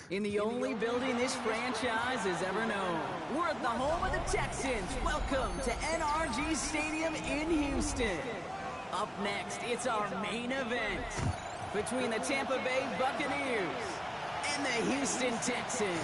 In the only building this franchise has ever known. We're at the home of the Texans. Welcome to NRG Stadium in Houston. Up next, it's our main event between the Tampa Bay Buccaneers and the Houston Texans.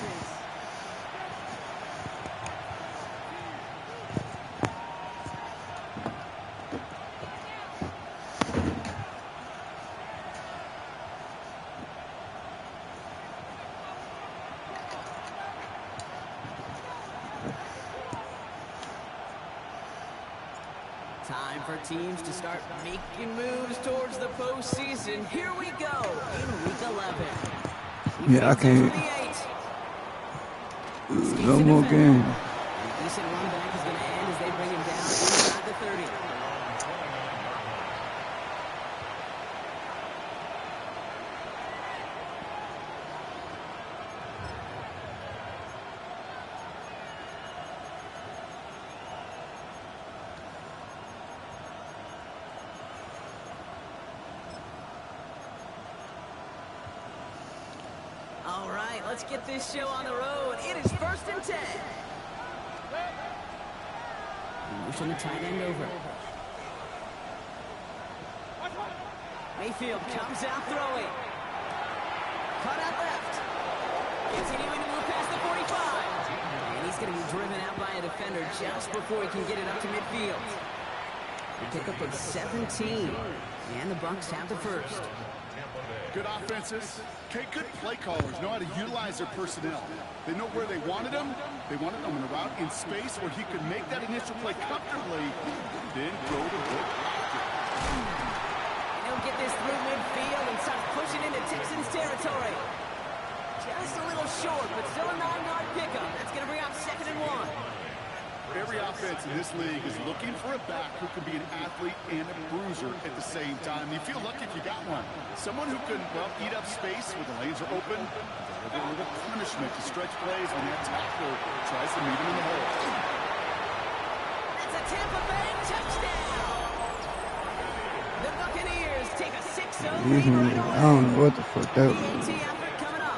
Time for teams to start making moves towards the postseason. Here we go in Week 11. Yeah, I can't. No more game. Decent run back is going to end as they bring him down inside the 30. All right, let's get this show on the road. It is 1st and 10. Motion the tight end over. Mayfield comes out throwing. Cut out left. Gets it even to move past the 45. And he's going to be driven out by a defender just before he can get it up to midfield. The pickup of 17. And the Bucs have the first. Good offenses. Okay, good play callers know how to utilize their personnel. They know where they wanted them. They wanted them in a route in space where he could make that initial play comfortably, then go to work after. He'll get this through midfield and start pushing into Texans territory. Just a little short, but still a 9-yard pickup. That's going to bring up 2nd and 1. Every offense in this league is looking for a back who can be an athlete and a bruiser at the same time. You feel lucky if you got one. Someone who can, well, eat up space when the lanes are open, deliver a little punishment to stretch plays when that tackler tries to meet him in the hole. That's a Tampa Bay touchdown! The Buccaneers take a 6-0 lead right away. I don't know what the fuck that was. PAT effort coming up.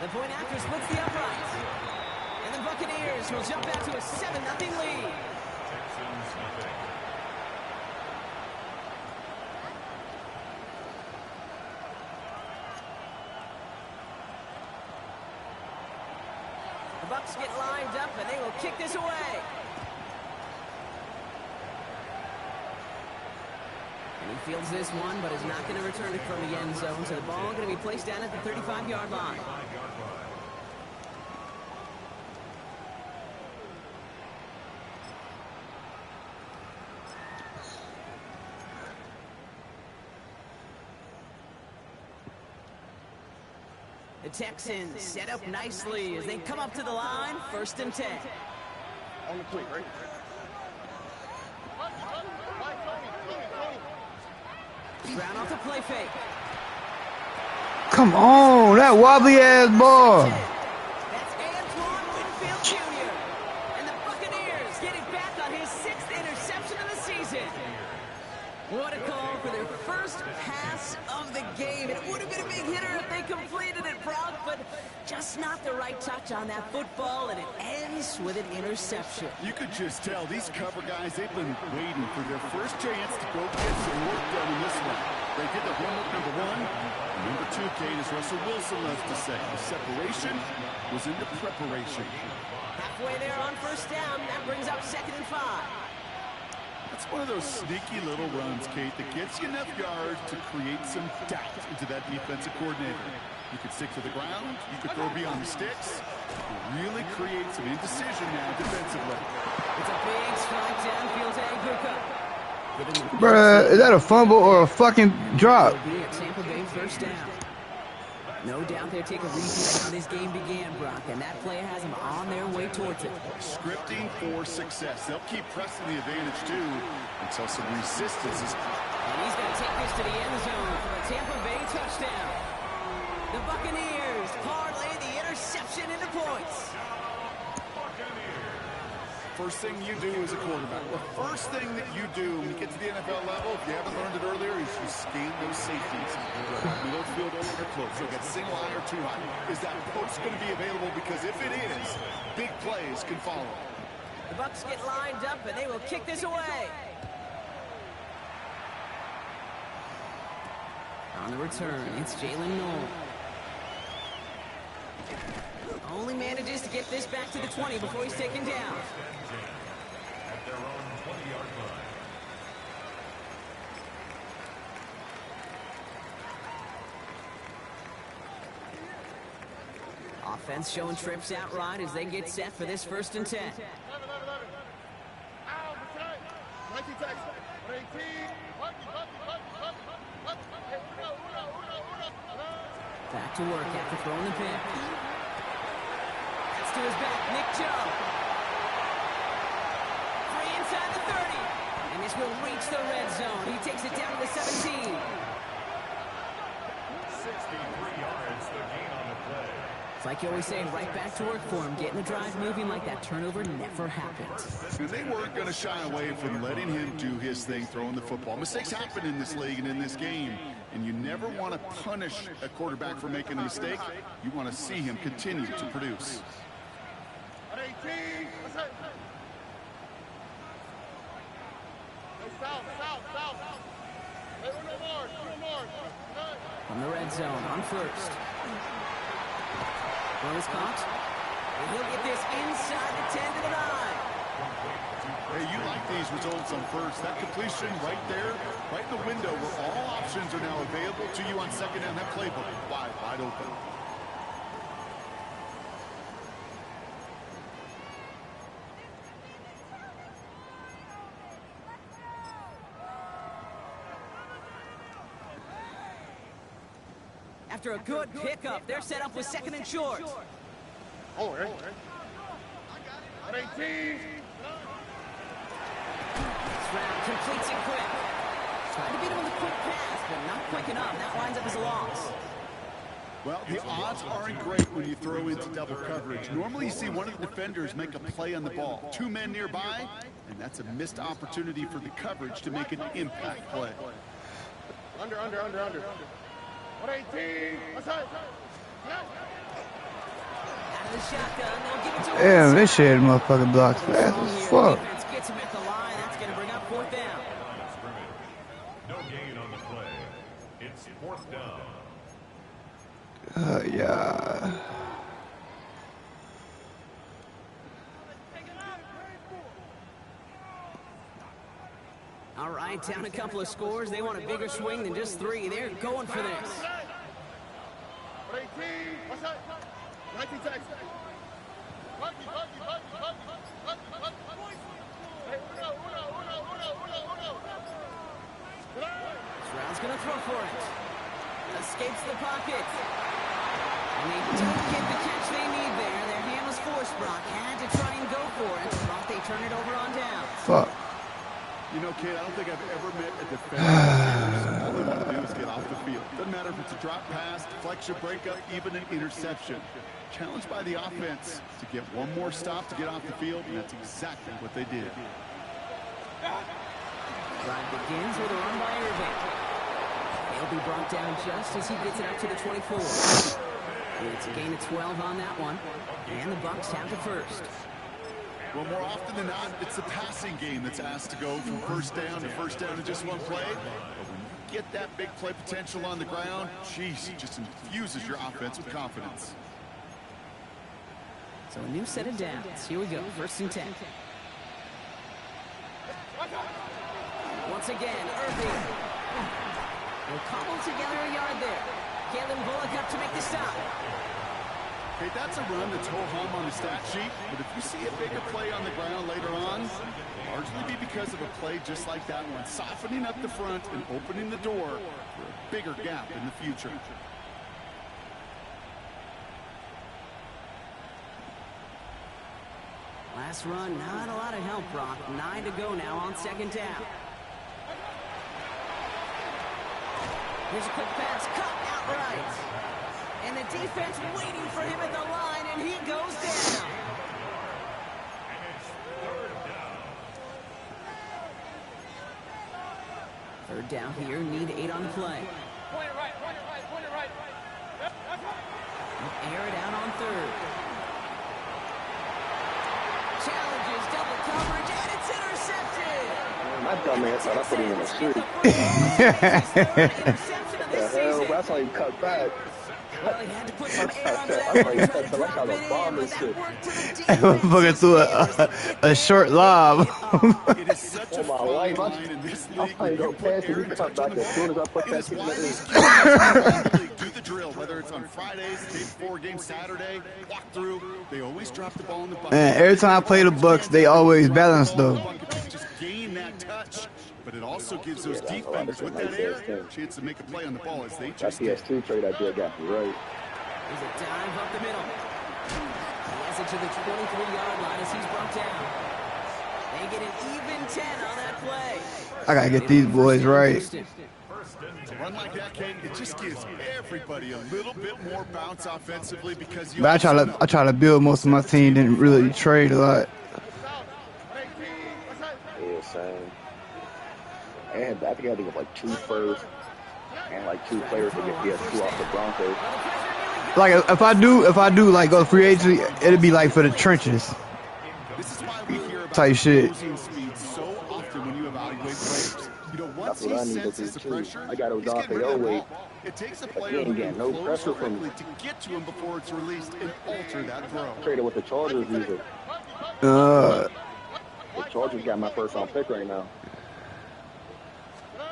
The point after splits the uprights. And the Buccaneers will jump out to a 7-0 lead. The Bucs get lined up and they will kick this away. And he fields this one, but is not going to return it from the end zone. So the ball going to be placed down at the 35-yard line. The Texans set up nicely as they come up to the line, 1st and 10. On the plate, right? Brown off the play fake. Come on, that wobbly ass ball. That's Antoine Winfield Jr. And the Buccaneers getting back on his 6th interception of the season. What a call for their first pass of the game. It would have been a big hitter if they completed it, Brock, but just not the right touch on that football, and it ends with an interception. You could just tell these cover guys, they've been waiting for their first chance to go get some work done in this one. They did the homework, number 1. And number 2, Kate, as Russell Wilson loves to say, the separation was in the preparation. Halfway there on 1st down, that brings up 2nd and 5. That's one of those sneaky little runs, Kate, that gets you enough yards to create some doubt into that defensive coordinator. You could stick to the ground, you could throw beyond the sticks, really create some indecision now defensively. It's a big strike downfield to Anguka. Bruh, is that a fumble or a fucking drop? It'll be a Tampa Bay 1st down. No doubt they'll take a repeat of how this game began, Brock, and that play has them on their way towards it. Scripting for success. They'll keep pressing the advantage, too, until some resistance is... And he's going to take this to the end zone for a Tampa Bay touchdown. The Buccaneers parlay the interception into points. first thing you do as a quarterback, the first thing that you do when you get to the NFL level, if you haven't learned it earlier, is you scan those safeties. Middle field or close. So get single high or too high. Is that post going to be available? Because if it is, big plays can follow. The Bucs get lined up, and they will kick this away. On the return, it's Jalen Noel. Only manages to get this back to the 20 before he's taken down. At their own 20-yard line. Offense showing trips out right as they get set for this 1st and 10. Back to work after throwing the pick. That's to his back, Nick Joe. Free inside the 30. And this will reach the red zone. He takes it down to the 17. 63 yards, the gain on the play. It's like you always say, right back to work for him. Getting the drive moving like that turnover never happened. And they weren't going to shy away from letting him do his thing, throwing the football. Mistakes happen in this league and in this game. And you never want to punish a quarterback for making a mistake. You want to see him continue to produce. From the red zone on first. Well, is caught. And he'll get this inside the 10 to the 9. Hey, you like these results on first. That completion right there, right in the window where all options are now available to you on second down. That playbook wide open. After a good pickup, they're set up with 2nd and short. Oh, right. 18. Stroud completes it quick. Trying to beat him with a quick pass, but not quick enough. That winds up as a loss. Well, the odds aren't great when you throw into double coverage. Normally you see one of the defenders make a play on the ball. 2 men nearby, and that's a missed opportunity for the coverage to make an impact play. Under. 118. Out of the shotgun, they'll give it to him. Damn, this shit motherfucking blocks fast as fuck. Defense gets him at the line. That's going to bring up 4th down. No gain on the play. It's 4th down. Yeah. All right, down a couple of scores. They want a bigger swing than just 3. They're going for this. 18. What's that? 19 Texans. Stroud's going to throw for it. Escapes the pocket. And they don't get the catch they need there. Their hand was forced, Brock. Had to try and go for it. Brock, they turn it over on down. Fuck. You know, kid, I don't think I've ever met a defender who all they want to do is get off the field. Doesn't matter if it's a drop pass, deflection, breakup, even an interception. Challenged by the offense to get one more stop to get off the field, and that's exactly what they did. Drive begins with a run by Irving. He'll be brought down just as he gets it up to the 24. It's a gain of 12 on that one, and the Bucs have the first. Well, more often than not, it's the passing game that's asked to go from first down in just one play. But when you get that big play potential on the ground, geez, it just infuses your offense with confidence. So a new set of downs. Here we go, 1st and 10. Once again, Irving will cobble together a yard there. Kalen Bullock up to make the stop. Okay, that's a run that's ho-hum on the stat sheet, but if you see a bigger play on the ground later on, it'll largely be because of a play just like that one, softening up the front and opening the door for a bigger gap in the future. Last run, not a lot of help, Brock. 9 to go now on 2nd down. Here's a quick pass, cut outright. And the defense waiting for him at the line, and he goes down. And it's 3rd Third down here, need 8 on the play. Point it right. Air it out on third. Challenges double coverage, and it's intercepted. My dumb ass thought I put him in the street. Interception of this season. That's why he cut back. Well, he had to put some air under that I one, thought he trying to cut drop like it a in, bomb but and that shit. worked to the Motherfucker threw a short lob. It is such a Oh, my fine life. line in this I'm league. playing When no you put pass and air he and cut touch on back the as soon as I ball, put it that is shit in why the these air. QBs around the league do the drill, whether it's on Fridays, day before game Saturday, walk through. They always drop the ball in the bucket. Man, every time I play the Bucs, they always balance though. Just gain that touch, but it also gives those Yeah, that's a lot of defenders with shit that like air that, a chance to make a play on the ball as they That just did. PS2 trade I did got me right. There's a dive up the middle. He has it to the 23-yard line as he's brought down. They get an even 10 on that play. I gotta get these boys right. A run like that, Ken, it just gives everybody a little bit more bounce offensively because you But I try to build most of my team, didn't really trade a lot. Yeah, same. And I think I had to get like 2 first and like 2 players to get PS2 off the Broncos. Like if I do like go free agency, it'd be like for the trenches This is why we hear about type shit. closing speed so often when you evaluate players. You know, once That's what I he need to senses do, the too. pressure, I got he's Odafe getting rid of that Oweh. ball. It takes a But player he ain't who getting can no close pressure from quickly to get to him before it's released and alter that throw. Traded with the Chargers either. Uh, The Chargers got my first round pick right now.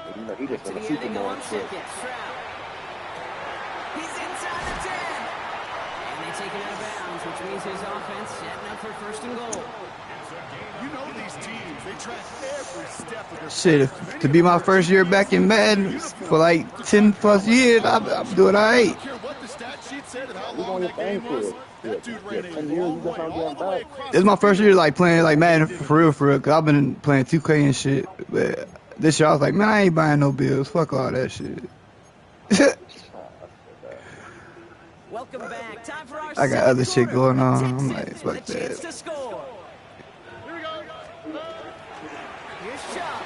And, you know, he just To in the a end, they Super go Bowl on and shit. second. Stroud. He's inside the 10. And they take him out of bounds, which means his offense setting up for first and goal. You know these teams, they track every step of their shit, to be my first year back in Madden for like 10 plus years, I'm doing all right. I don't care what the stat sheet said and how He's long on your that thing game for was. it. That dude ran a 10 years, long you way just not all getting the way back. across This is my the first field. year like playing like Madden for real, cause I've been playing 2K and shit. But this year I was like, man, I ain't buying no bills. Fuck all that shit. Welcome back. Time for our I got other shit second going quarter. on. I'm Texans like, with fuck a chance that. to score. Here we go. Here's Chubb.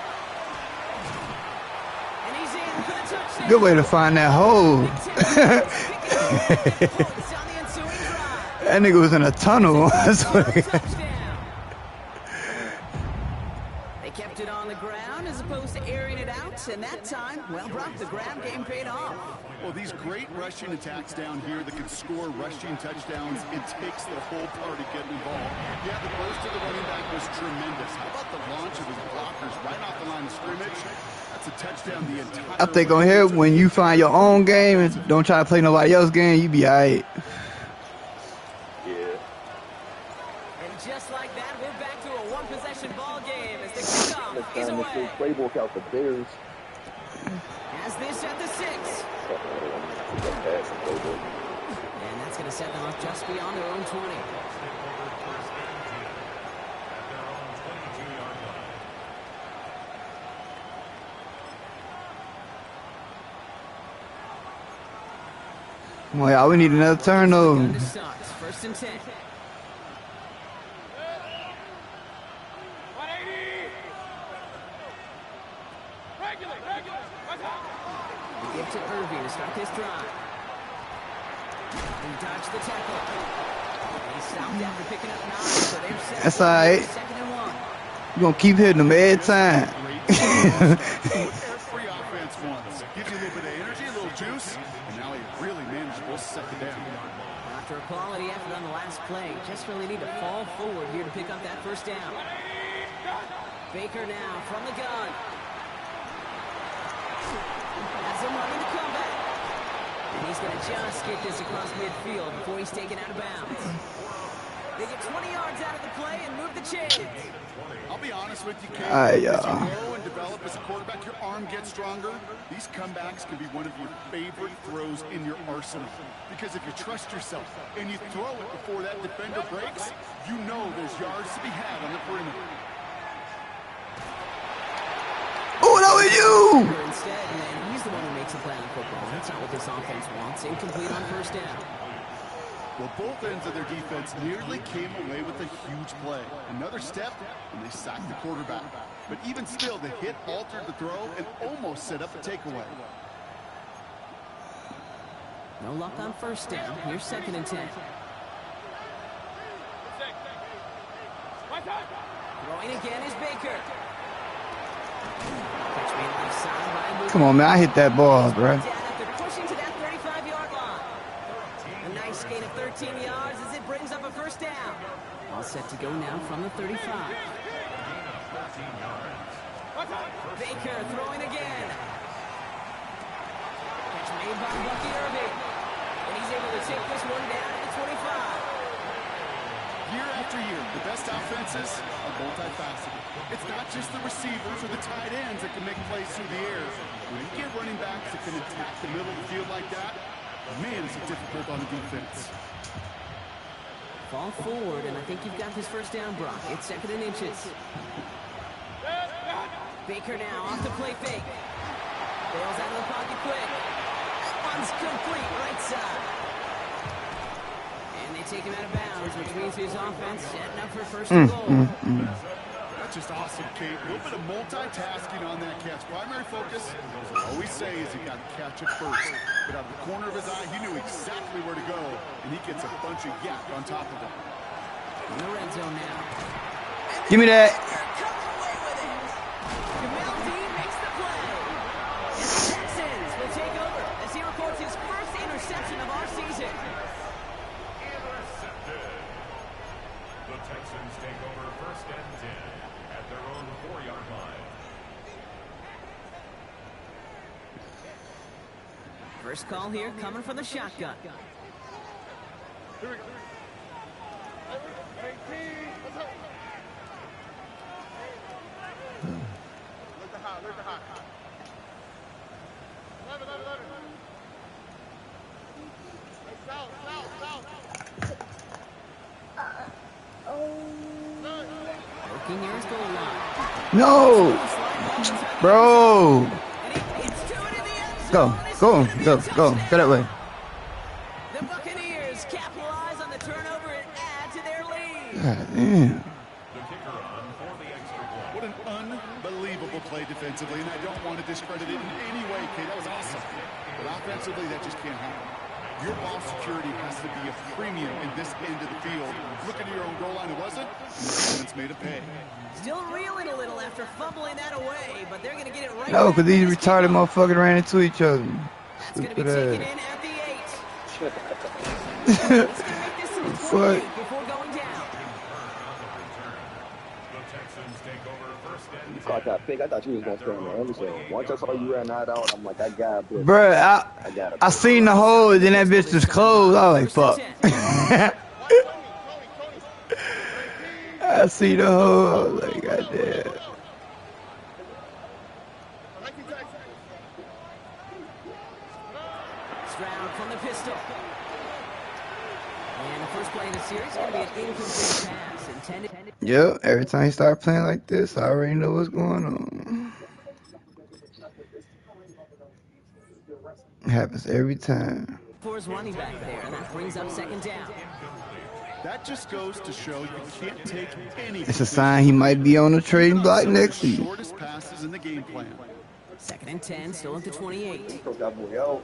And he's in for the touchdown. Good way to find that hole. Big Texans picking up points on the ensuing drive. That nigga was in a tunnel. I swear. Touchdown. They kept it on the ground as opposed to airing it out, and that time, well, Brock, the ground game paid off. Well, these great rushing attacks down here that can score rushing touchdowns, it takes the whole party getting involved. Yeah, the burst of the running back was tremendous. How about the launch of his blockers right off the line of scrimmage? That's a touchdown the entire I think on way. here, when you find your own game and don't try to play nobody else's game, you be alright. Yeah. And just like that, we're back to a one-possession ball game as the kickoff Next is time this new away. playbook out the Bears. As this at the 6. And that's going to set them up just beyond their own 20. Well, yeah, we need another turnover. Gun to Suggs, first and 10. 180. Regular. They give to Irving to start this drive. He dodged the tackle. He stopped after picking up 9, so they're set. That's all right. Second and 1. You gonna keep hitting them every time. Every offense wants. Gives you a little bit of energy, a little juice, and now he really managed to second down. After a quality effort on the last play, just really need to fall forward here to pick up that first down. Baker now from the gun. Has him running the comeback. And he's going to just get this across midfield before he's taken out of bounds. They get 20 yards out of the play and move the chains. I'll be honest with you, Kate. Aye, As yeah. you grow and develop as a quarterback, your arm gets stronger. These comebacks can be one of your favorite throws in your arsenal. Because if you trust yourself and you throw it before that defender breaks, you know there's yards to be had on the perimeter. Oh, that was you! Instead, man, he's the one who makes a play on football. That's not what this offense wants. Incomplete on first down. Well, both ends of their defense nearly came away with a huge play. Another step, and they sacked the quarterback. But even still, the hit altered the throw and almost set up a takeaway. No luck on first down. Here's 2nd and 10. Throwing again is Baker. Come on, man. I hit that ball, bro. After pushing to that 35-yard line. A nice gain of 13 yards as it brings up a first down. All set to go now from the 35. Baker throwing again. Catch made by Bucky Irving. And he's able to take this one down at the 25. Year after year, the best offenses are multifaceted. It's not just the receivers or the tight ends that can make plays through the air. When you get running backs that can attack the middle of the field like that, man, is it difficult on the defense. Fall forward, and I think you've got this first down, Brock. It's 2nd and inches. Baker now off the play fake. Bails out of the pocket quick. That one's complete right side. And they take him out of bounds, which means his offense setting up for first and goal. That's just awesome, Kate. A little bit of multitasking on that catch. Primary focus, as I always say, is he got to catch it first. But out of the corner of his eye, he knew exactly where to go, and he gets a bunch of yak on top of him. In the red zone now. Give me that. Makes the play. And the Texans will take over as he records his first interception of our season. Intercepted. The Texans take over 1st and 10 at their own 4-yard line. First call here coming from the shotgun. Here we go. 18. Look the high, look the high. 11. South. Working near his goal line. No. Bro. Go. Go that way. The Buccaneers capitalize on the turnover and add to their lead. God damn. The kicker on for the extra point. What an unbelievable play defensively, and I don't want to discredit it in any way, Kate. That was awesome. But offensively, that just can't happen. Your ball security has to be a premium in this end of the field. Look at your own goal line, it wasn't? And the defense made a pay. Still reeling a little after fumbling that away, but they're going to get it right. No, back because these on this retarded kickoff. motherfuckers ran into each other. That's going to be Stupid taken ass. in at the 8. What? He's going to make this to the 28 before going down. The Texans take over 1st and 10. Caught that pick. I thought you was gonna stay in the end zone. Once I saw you ran that out, I'm like, I got it. Bruh, I seen the hole, and then that bitch was closed. I was like, fuck. I see the hole. I was like, goddamn. Stroud from the pistol. And the first play in the series is going to be an incomplete pass intended. Yep, every time you start playing like this, I already know what's going on. It happens every time. For his running back there, and that brings up 2nd down. That just goes to show you can't take any. It's a sign he might be on the trading block next to you. Shortest passes in the game plan. 2nd and 10, still at the 28. Broke that boy out.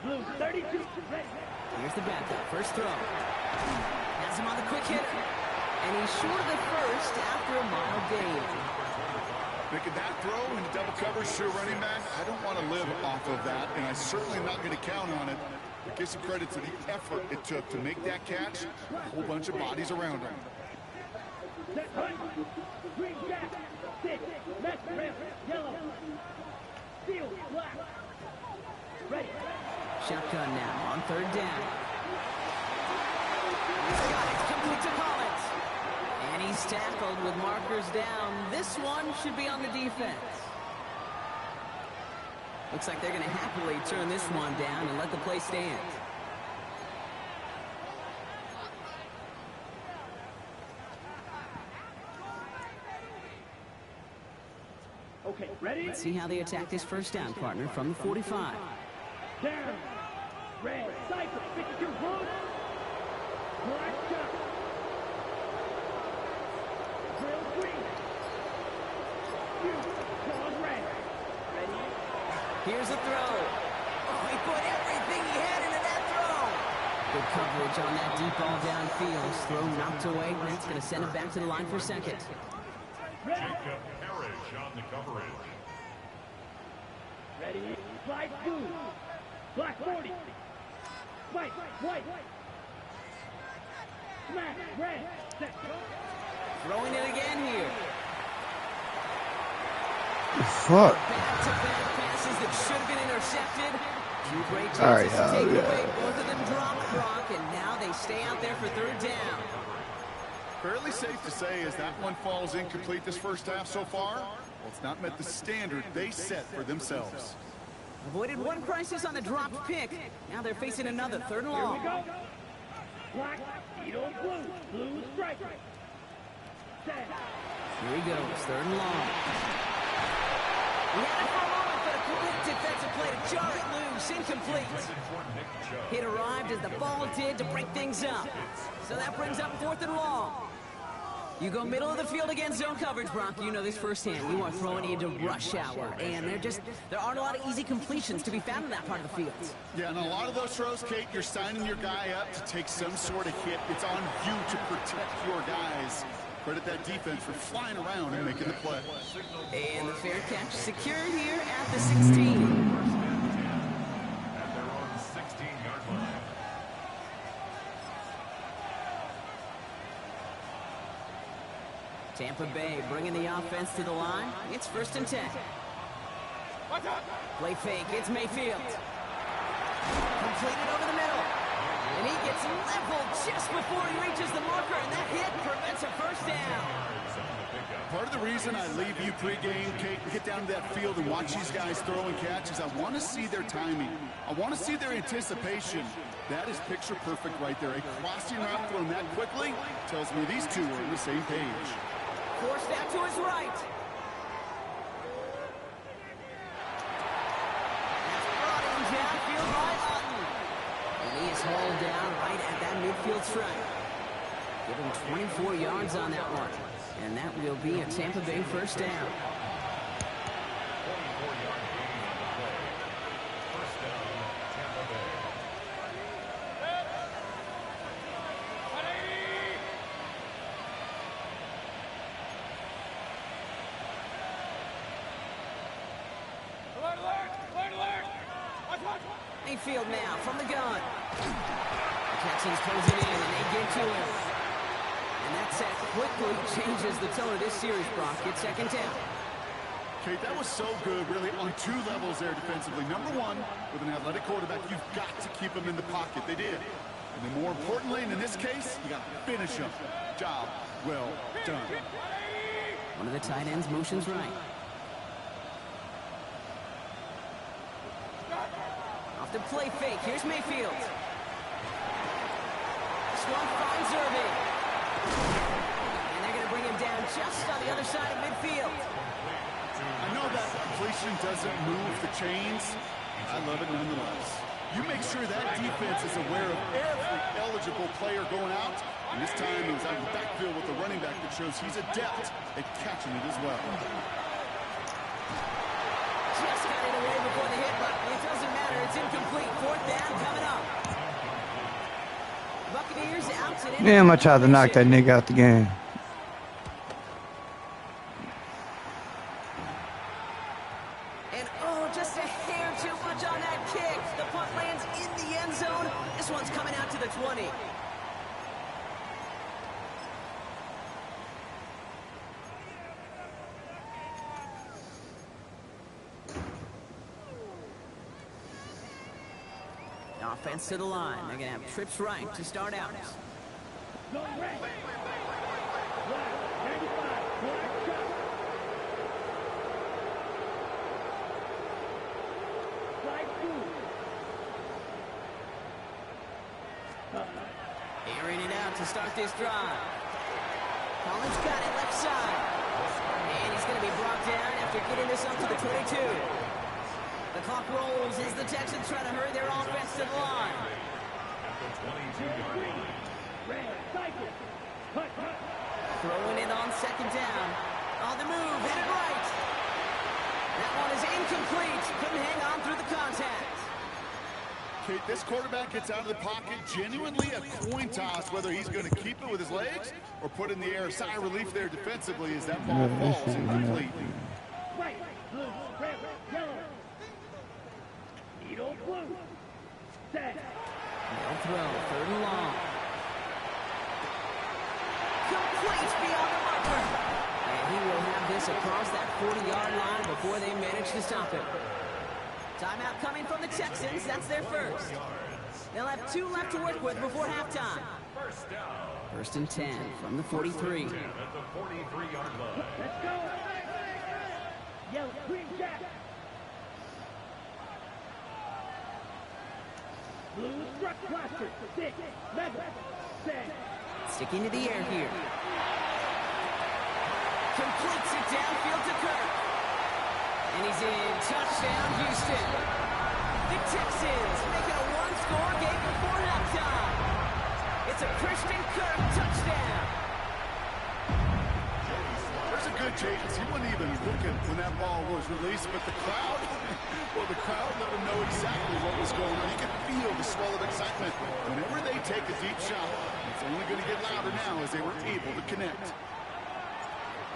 Here's the backup, first throw. Has him on the quick hitter. And he's short of the first after a mild gain. Making that throw into double coverage to a running back, I don't want to live off of that, and I certainly am not going to count on it. But give some credit to the effort it took to make that catch, a whole bunch of bodies around him. Shotgun now on 3rd down. He's got it, complete to Collins. And he's tackled with markers down. This one should be on the defense. Looks like they're going to happily turn this one down and let the play stand. Okay, ready? Let's see how they attack this first down, partner, from the 45. Down. Red. Cypher. your boot. Black shot. Drill green. You. Jaws red. Ready? Here's a throw. Oh, he put everything he had into that throw. Good coverage on that deep ball downfield. Throw knocked away. That's going to send it back to the line for second. Jacob Parrish on the coverage. Ready? Black blue. Black 40. White. White. Smash. Red. Set. Throwing it again here. Fuck. Back-to-back passes that should have been intercepted. Two great chances All right, to take it yeah. away. Both of them drop Brock, and now they stay out there for third down. Fairly safe to say as that one falls incomplete this first half so far, well, it's not met the standard they set for themselves. Avoided one crisis on the dropped pick. Now they're facing another third and Here we long. go. Black. Edo blue. Blue strike. Set. Here he goes, third and long. He had it for a moment, but a quick defensive play to jar it loose. Incomplete. It arrived as the ball did to break things up. So that brings up fourth and long. You go middle of the field against zone coverage, Brock. You know this firsthand. You are throwing into rush hour, and there aren't a lot of easy completions to be found in that part of the field. Yeah, and a lot of those throws, Kate, you're signing your guy up to take some sort of hit. It's on you to protect your guys. Credit that defense for flying around and making the play. And the fair catch secured here at the 16. At their own 16-yard line. Tampa Bay bringing the offense to the line. It's first and 10. Play fake. It's Mayfield. Completed over the middle. And he gets leveled just before he reaches the marker, and that hit prevents a first down. Part of the reason I leave you pregame, Kate, and get down to that field and watch these guys throw and catch is I want to see their timing. I want to see their anticipation. That is picture perfect right there. A crossing route thrown that quickly tells me these two are on the same page. Forced out to his right. That's brought in downfield by Hutton. And he is hauled down right at that midfield stripe. Give him 24 yards on that one. And that will be a Tampa Bay first down. 24-yard gain on the play. First down, Tampa Bay. Mayfield now from the gun. The Texans close it in, and they get to him. And that sack quickly changes the tone of this series, Brock. It's second down. Kate, that was so good, really, on two levels there defensively. Number one, with an athletic quarterback, you've got to keep him in the pocket. They did. And then more importantly, and in this case, you got to finish him. Job well done. One of the tight ends motions right. Off the play fake. Here's Mayfield. This one finds Irving. And they're going to bring him down just on the other side of midfield. I know that completion doesn't move the chains. I love it nonetheless. You make sure that defense is aware of every eligible player going out. And this time he was out in the backfield with the running back that shows he's adept at catching it as well. Just got it away before the hit, but it doesn't matter. It's incomplete. Fourth down coming up. Buccaneers out to Damn, I tried to knock that nigga out the game. And oh, just a hair too much on that kick. The punt lands in the end zone. This one's coming out to the 20. Offense to the line. They're going to have trips right to start out. Zone red. Black 95. Black shot. Black blue. Airing it out to start this drive. Collins got it left side. And he's going to be brought down after getting this up to the 22. The clock rolls as the Texans try to hurry their offense to the line. the 22-yard line. Red, cycle. Cut. Throwing it on second down. On the move, hit it right. That one is incomplete. Couldn't hang on through the contact. Kate, this quarterback gets out of the pocket, genuinely a coin toss, whether he's going to keep it with his legs or put it in the air. Sigh of relief there defensively as that ball falls incomplete. White, blue, red, yellow. Needle blue. Set. No throw, third and long. Complete beyond the marker. And he will have this across that 40-yard line before they manage to stop it. Timeout coming from the Texans. That's their first. They'll have 2 left to work with before halftime. First down. First and 10 from the 43. 10 at the 43-yard line. Let's go. Yellow, green, jack. Blue, struck, blaster. 6, level. Set. Sticking to the air here. Completes it downfield to Kirk. And he's in. Touchdown, Houston. The Texans make it a one-score game before halftime. It's a Christian Kirk touchdown. There's a good chance he wasn't even looking when that ball was released, but the crowd, well, the crowd let him know exactly what was going on. You could feel the swell of excitement. Whenever they take a deep shot, it's only going to get louder now as they were able to connect.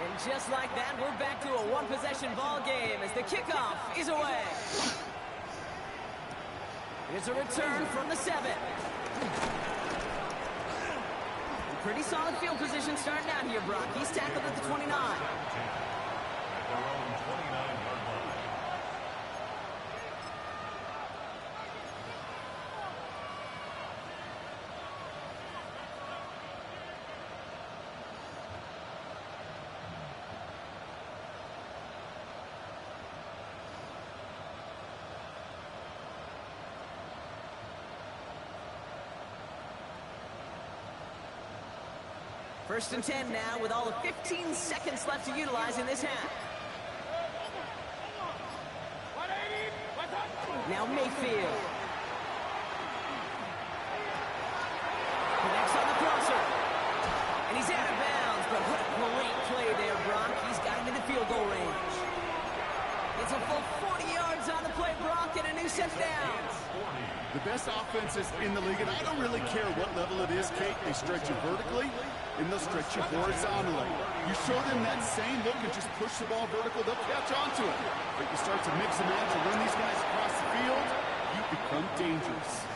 And just like that, we're back to a one-possession ball game as the kickoff is away. Here's a return from the 7. Pretty solid field position starting out here, Brock. He's tackled at the 29. At their own 29-yard line. First and 10 now with all of 15 seconds left to utilize in this half. Now Mayfield. Connects on the crosser. And he's out of bounds, but what a great play there, Brock. He's got him in the field goal range. It's a full 40 yards on the play, Brock, and a new set downs. The best offenses in the league, and I don't really care what level it is, Kate. They stretch you vertically, and they'll stretch you horizontally. You show them that same look and just push the ball vertical, they'll catch on to it. But you start to mix and match and run these guys across the field, you become dangerous.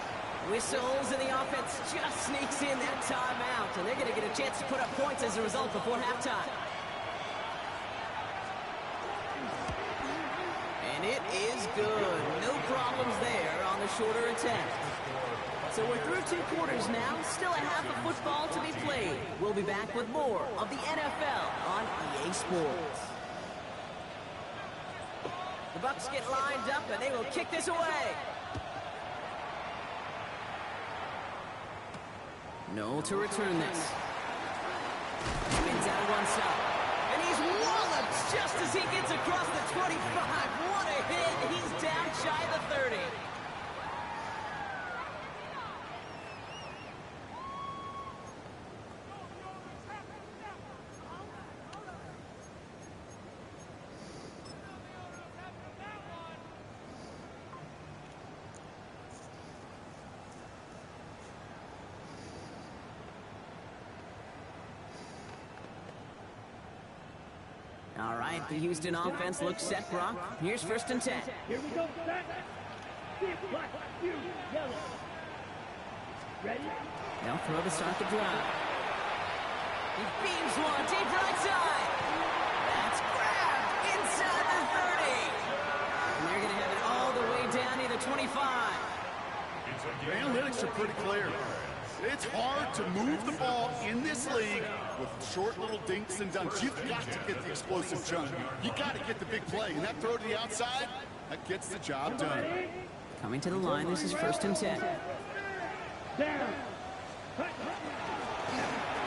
Whistles, and the offense just sneaks in that timeout, and they're going to get a chance to put up points as a result before halftime. And it is good. No problems there on the shorter attempt. So we're through 2 quarters now. Still a half of football to be played. We'll be back with more of the NFL on EA Sports. The Bucs get lined up, and they will kick this away. Noel to return this. Spins out one side. And he's walloped just as he gets across the 25. What a hit. He's down shy of the 30. All right, the Houston offense looks set, Brock. Here's first and 10. Here we go, set. Six, black, blue, yellow. Ready? They'll throw to start the drive. He beams one deep right side. That's grabbed inside the 30. And they're going to have it all the way down to the 25. The analytics are pretty clear. It's hard to move the ball in this league with short little dinks and dunks. You've got to get the explosive chunk. You got to get the big play. And that throw to the outside, that gets the job done. Coming to the line, this is first and 10. Down. Out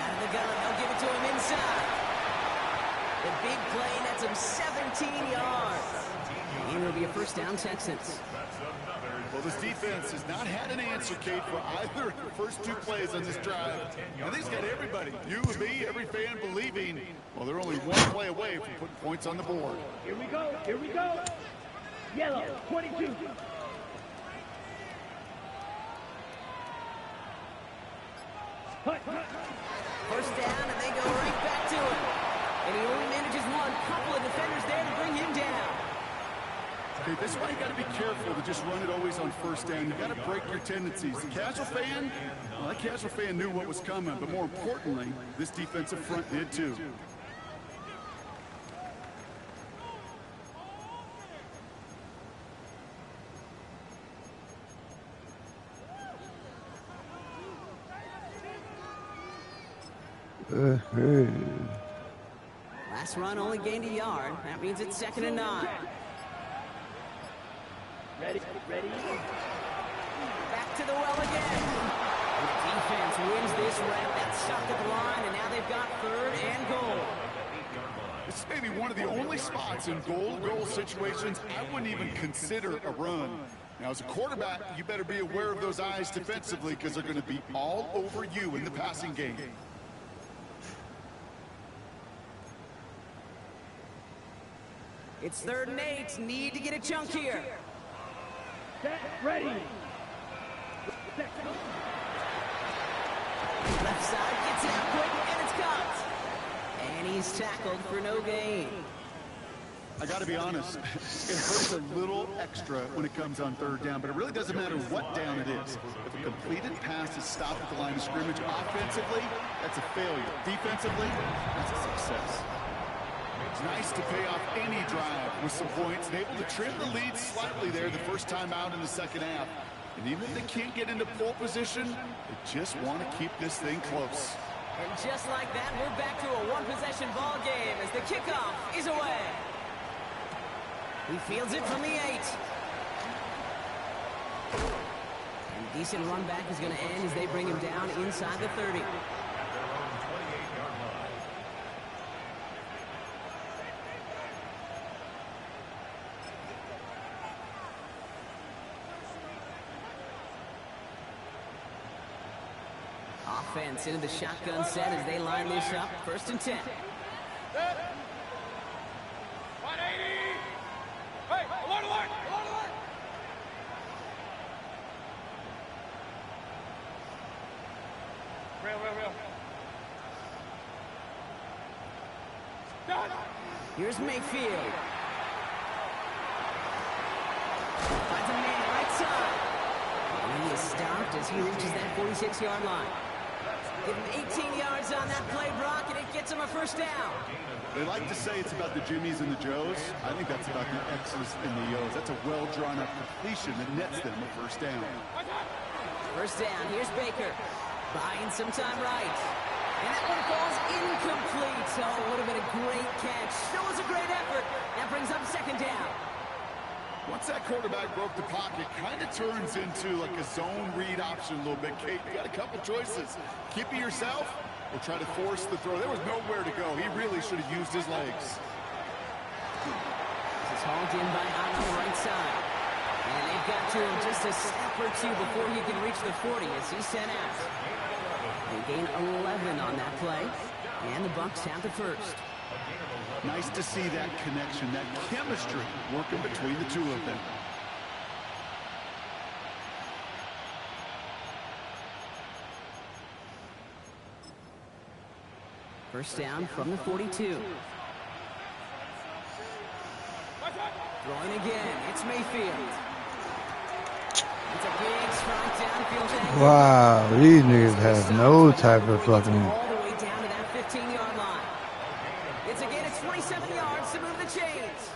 of the gun, they'll give it to him inside. The big play nets him 17 yards. And it'll be a first down, Texans. That's another Well, this defense has not had an answer, Kate, for either of the first two plays on this drive. I think it's got everybody, you and me, every fan believing, well, they're only one play away from putting points on the board. Here we go. Here we go. Yellow, 22. First down, and they go right back to it. And he only manages one. Couple of defenders there to bring him down. Okay, this is why you got to be careful to just run it always on first down. You got to break your tendencies. The casual fan, well, that casual fan knew what was coming, but more importantly, this defensive front did too. Last run only gained a yard. That means it's 2nd and 9. Ready. Back to the well again. The defense wins this rep. That's stopped at the line, and now they've got 3rd and goal. This may be one of the only spots in goal situations I wouldn't even consider a run. Now, as a quarterback, you better be aware of those eyes defensively because they're going to be all over you in the passing game. It's 3rd and 8. Need to get a chunk here. Set, ready. Left side gets it out quick, and it's caught. And he's tackled for no gain. I got to be honest, it hurts a little extra when it comes on 3rd down, but it really doesn't matter what down it is. If a completed pass is stopped at the line of scrimmage offensively, that's a failure. Defensively, that's a success. It's nice to pay off any drive with some points and able to trim the lead slightly there the first time out in the 2nd half. And even if they can't get into pole position, they just want to keep this thing close. And just like that, we're back to a one-possession ball game as the kickoff is away. He fields it from the 8. And decent run back is going to end as they bring him down inside the 30. Offense into the shotgun set as they line this up. 1st and 10. 180. Hey, alert. Real. Done. Here's Mayfield. Finds a man right side. And he is stopped as he reaches that 46-yard line. Give him 18 yards on that play, Brock, and it gets him a 1st down. They like to say it's about the Jimmies and the Joes. I think that's about the X's and the O's. That's a well-drawn-up completion that nets them a 1st down. 1st down, here's Baker. Buying some time right. And that one falls incomplete. Oh, it would have been a great catch. Still was a great effort. That brings up 2nd down. Once that quarterback broke the pocket, kind of turns into like a zone read option a little bit. Kate, you got a couple choices. Keep it yourself or try to force the throw. There was nowhere to go. He really should have used his legs. This is hauled in by Ott on the right side. And they've got to him just a step or two before he can reach the 40 as he's sent out. They gain 11 on that play. And the Bucs have the 1st. Nice to see that connection, that chemistry working between the two of them. First down from the 42. Throwing again. It's Mayfield. It's a big strike downfield. Wow, these niggas have no type of fucking... All the way down to that 15-yard line. It's a gain of 27 yards to move the chains.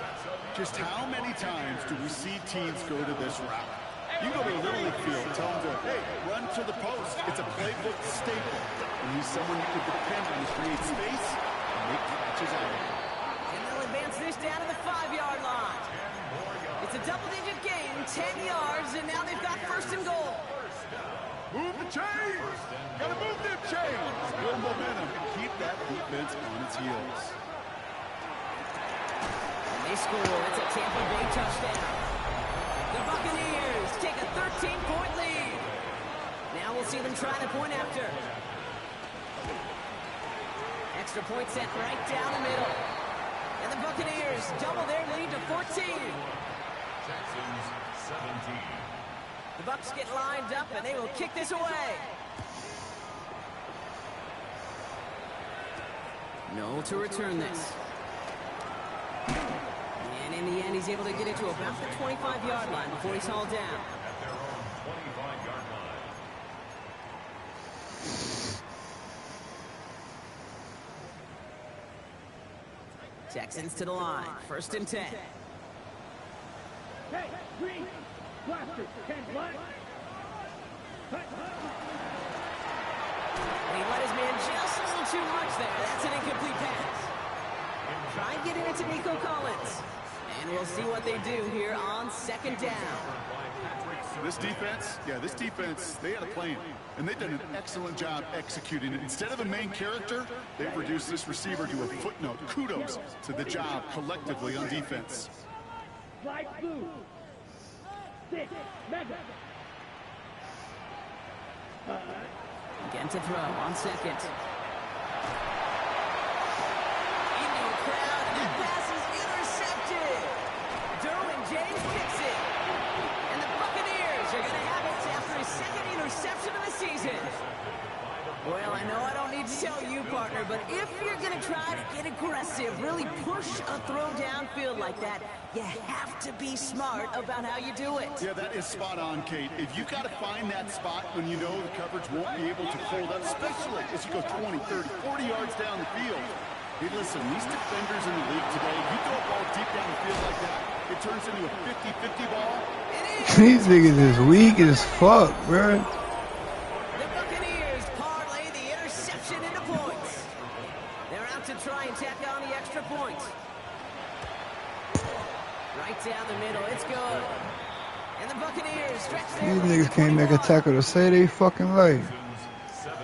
Just how many times do we see teams go to this route? You go to a Little League field, tell them to, hey, run to the post. It's a playbook staple. You need someone you can depend on to create space and make catches out of it. And they'll advance this down to the 5-yard line. It's a double-digit gain, 10 yards, and now they've got 1st and goal. Move the chains! Gotta move them chains! Build momentum and keep that defense on its heels. And they score. It's a Tampa Bay touchdown. The Buccaneers take a 13-point lead. Now we'll see them try the point after. Extra point set right down the middle. And the Buccaneers double their lead to 14. Texans 17. The Bucs get lined up, and they will kick this away. No to return this. And in the end, he's able to get it to about the 25-yard line before he's hauled down. At their own 25-yard line. Texans to the line. 1st and 10. Hey, green, blaster, 10 what? He let his man just a little too much there. That's an incomplete pass. Try and get it into Nico Collins. And we'll see what they do here on 2nd down. This defense, they had a plan, and they've done an excellent job executing it. Instead of a main character, they've reduced this receiver to a footnote. Kudos to the job collectively on defense. Light blue. 6, mega. Again to throw on 2nd. Into a crowd, and that pass is intercepted. Derwin James kicks it. And the Buccaneers are going to have it after his 2nd interception of the season. Well, I know I don't need to tell you, partner, but if you're going to try to get aggressive, really push a throw downfield like that, you have to be smart about how you do it. Yeah, that is spot on, Kate. If you got to find that spot when you know the coverage won't be able to hold up, especially as you go 20, 30, 40 yards down the field. Hey, listen, these defenders in the league today, you throw a ball deep down the field like that, it turns into a 50-50 ball. These niggas is weak as fuck, bro. The Buccaneers parlay the interception into points. They're out to try and tack on the extra point. Right down the middle, it's good. And the Buccaneers stretch their These lead niggas to can't make a 21. tackle to save their fucking life. Texans 17.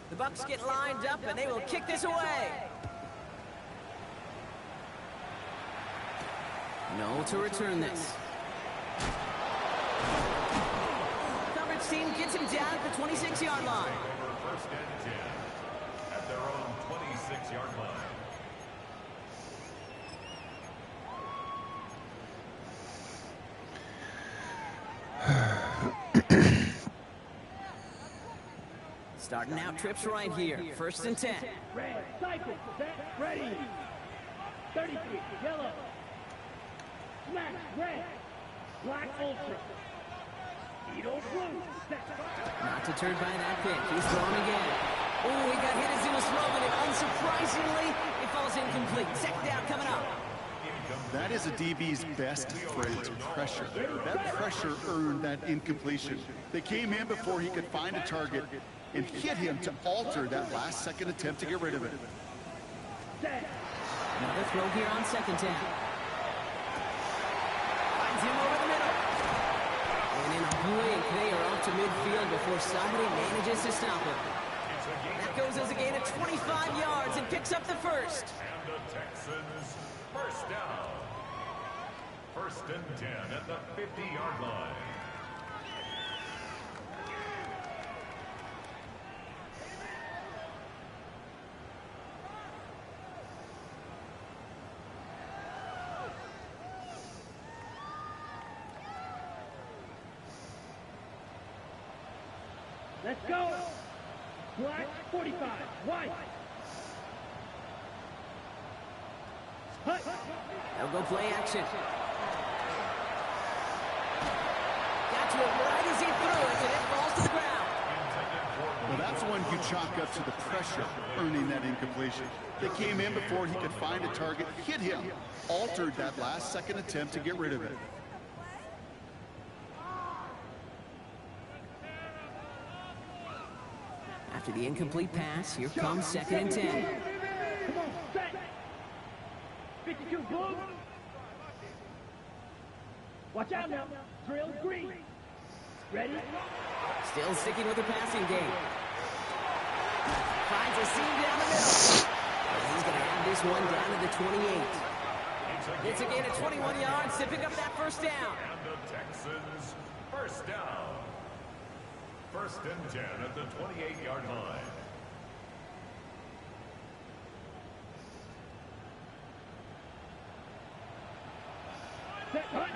The Bucs get lined up, and they will kick this away. No to return this. Coverage team gets him down at the 26-yard line. Over 1st and 10. At their own 26-yard line. Starting out trips right here. 1st and 10. Red, cycle, set, ready. 33, yellow. Slash, red. Black ultra. Edo blue, set. Not deterred by that pick. He's throwing again. Oh, he got hit as he was throwing it. Unsurprisingly, it falls incomplete. 2nd down coming up. That is a DB's best friend, pressure. That pressure earned that incompletion. They came in before he could find a target and hit him to alter that last-second attempt to get rid of it. Another throw here on 2nd down. Finds him over the middle. And in a blink, they are off to midfield before somebody manages to stop him. That goes as a gain of 25 yards and picks up the first. And the Texans 1st down. 1st and 10 at the 50-yard line. Let's go. Black, 45, white. Hut. They'll go play action. Got to it right as he threw it, and it falls to the ground. Well, that's one you chalk up to the pressure earning that incompletion. They came in before he could find a target, hit him, altered that last-second attempt to get rid of it. After the incomplete pass, here comes 2nd and 10. Come on, set. 50, Watch out now. Drill green. Ready? Still sticking with the passing game. Finds a seam down the middle. He's going to have this one down to the 28. It's a gain of 21 yards to pick up that first down. And the Texans, first down. First and 10 at the 28-yard line. Set, hunt.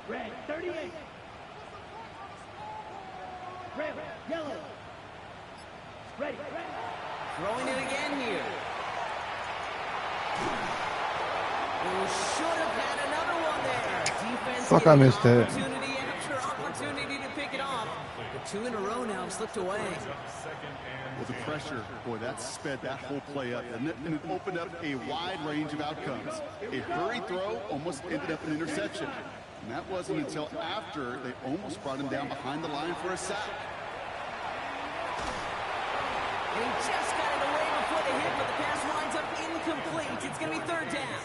Red, 38. Red, yellow. Ready, ready. Throwing it again here. We should have had another one there. Defense Fuck, I missed that. opportunity after opportunity to pick it off. The 2 in a row now have slipped away. Well, the pressure, boy, that sped that whole play up, and it opened up a wide range of outcomes. A hurried throw almost ended up an interception. And that wasn't until after they almost brought him down behind the line for a sack. And he just got it away before the hit, but the pass winds up incomplete. It's going to be third down.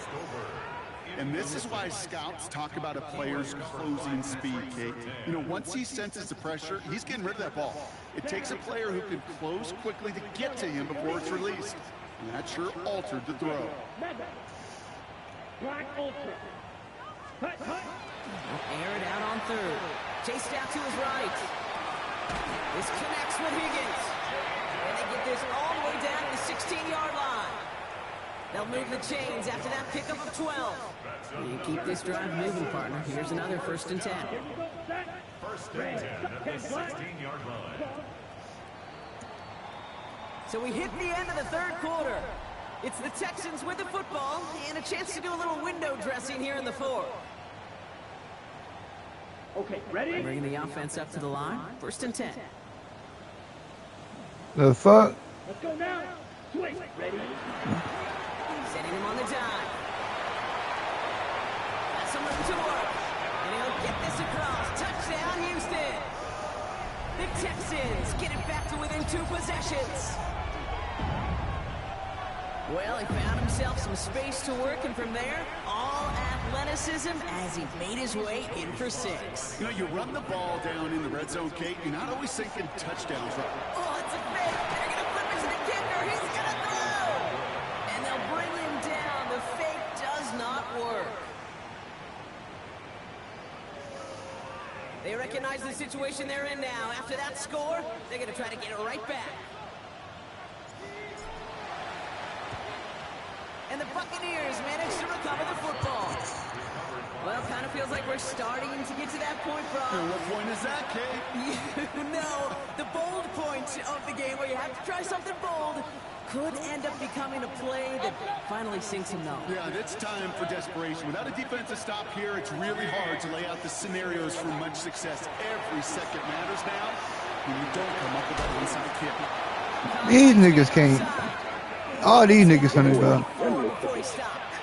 And this is why scouts talk about a player's closing speed, Kate. You know, once he senses the pressure, he's getting rid of that ball. It takes a player who can close quickly to get to him before it's released. And that sure altered the throw. Black ultra. Hut, hut. Air it out on third. Chased out to his right. This connects with Higgins. And they get this all the way down to the 16-yard line. They'll move the chains after that pickup of 12. You keep this drive moving, partner. Here's another first and 10. First and 10 at the 16-yard line. So we hit the end of the third quarter. It's the Texans with the football and a chance to do a little window dressing here in the fourth. Okay, ready? Bringing the offense up to the line. First and 10. The fuck? Let's go now. Swing. Ready? Setting him on the dime. That's some room to work. And he'll get this across. Touchdown, Houston. The Texans get it back to within 2 possessions. Well, he found himself some space to work, and from there, all athleticism as he made his way in for 6. You know, you run the ball down in the red zone, Kate, you're not always thinking touchdowns, right? Oh, it's a fake. They're going to flip it to the kicker. He's going to throw. And they'll bring him down. The fake does not work. They recognize the situation they're in now. After that score, they're going to try to get it right back. And the Buccaneers manage to recover the football. Well, kind of feels like we're starting to get to that point, bro. And what point is that, Kate? You know, the bold point of the game where you have to try something bold could end up becoming a play that finally sinks him though. Yeah, it's time for desperation. Without a defensive stop here, it's really hard to lay out the scenarios for much success. Every second matters now when you don't come up with that inside kick. These niggas can't. All these niggas on this ball.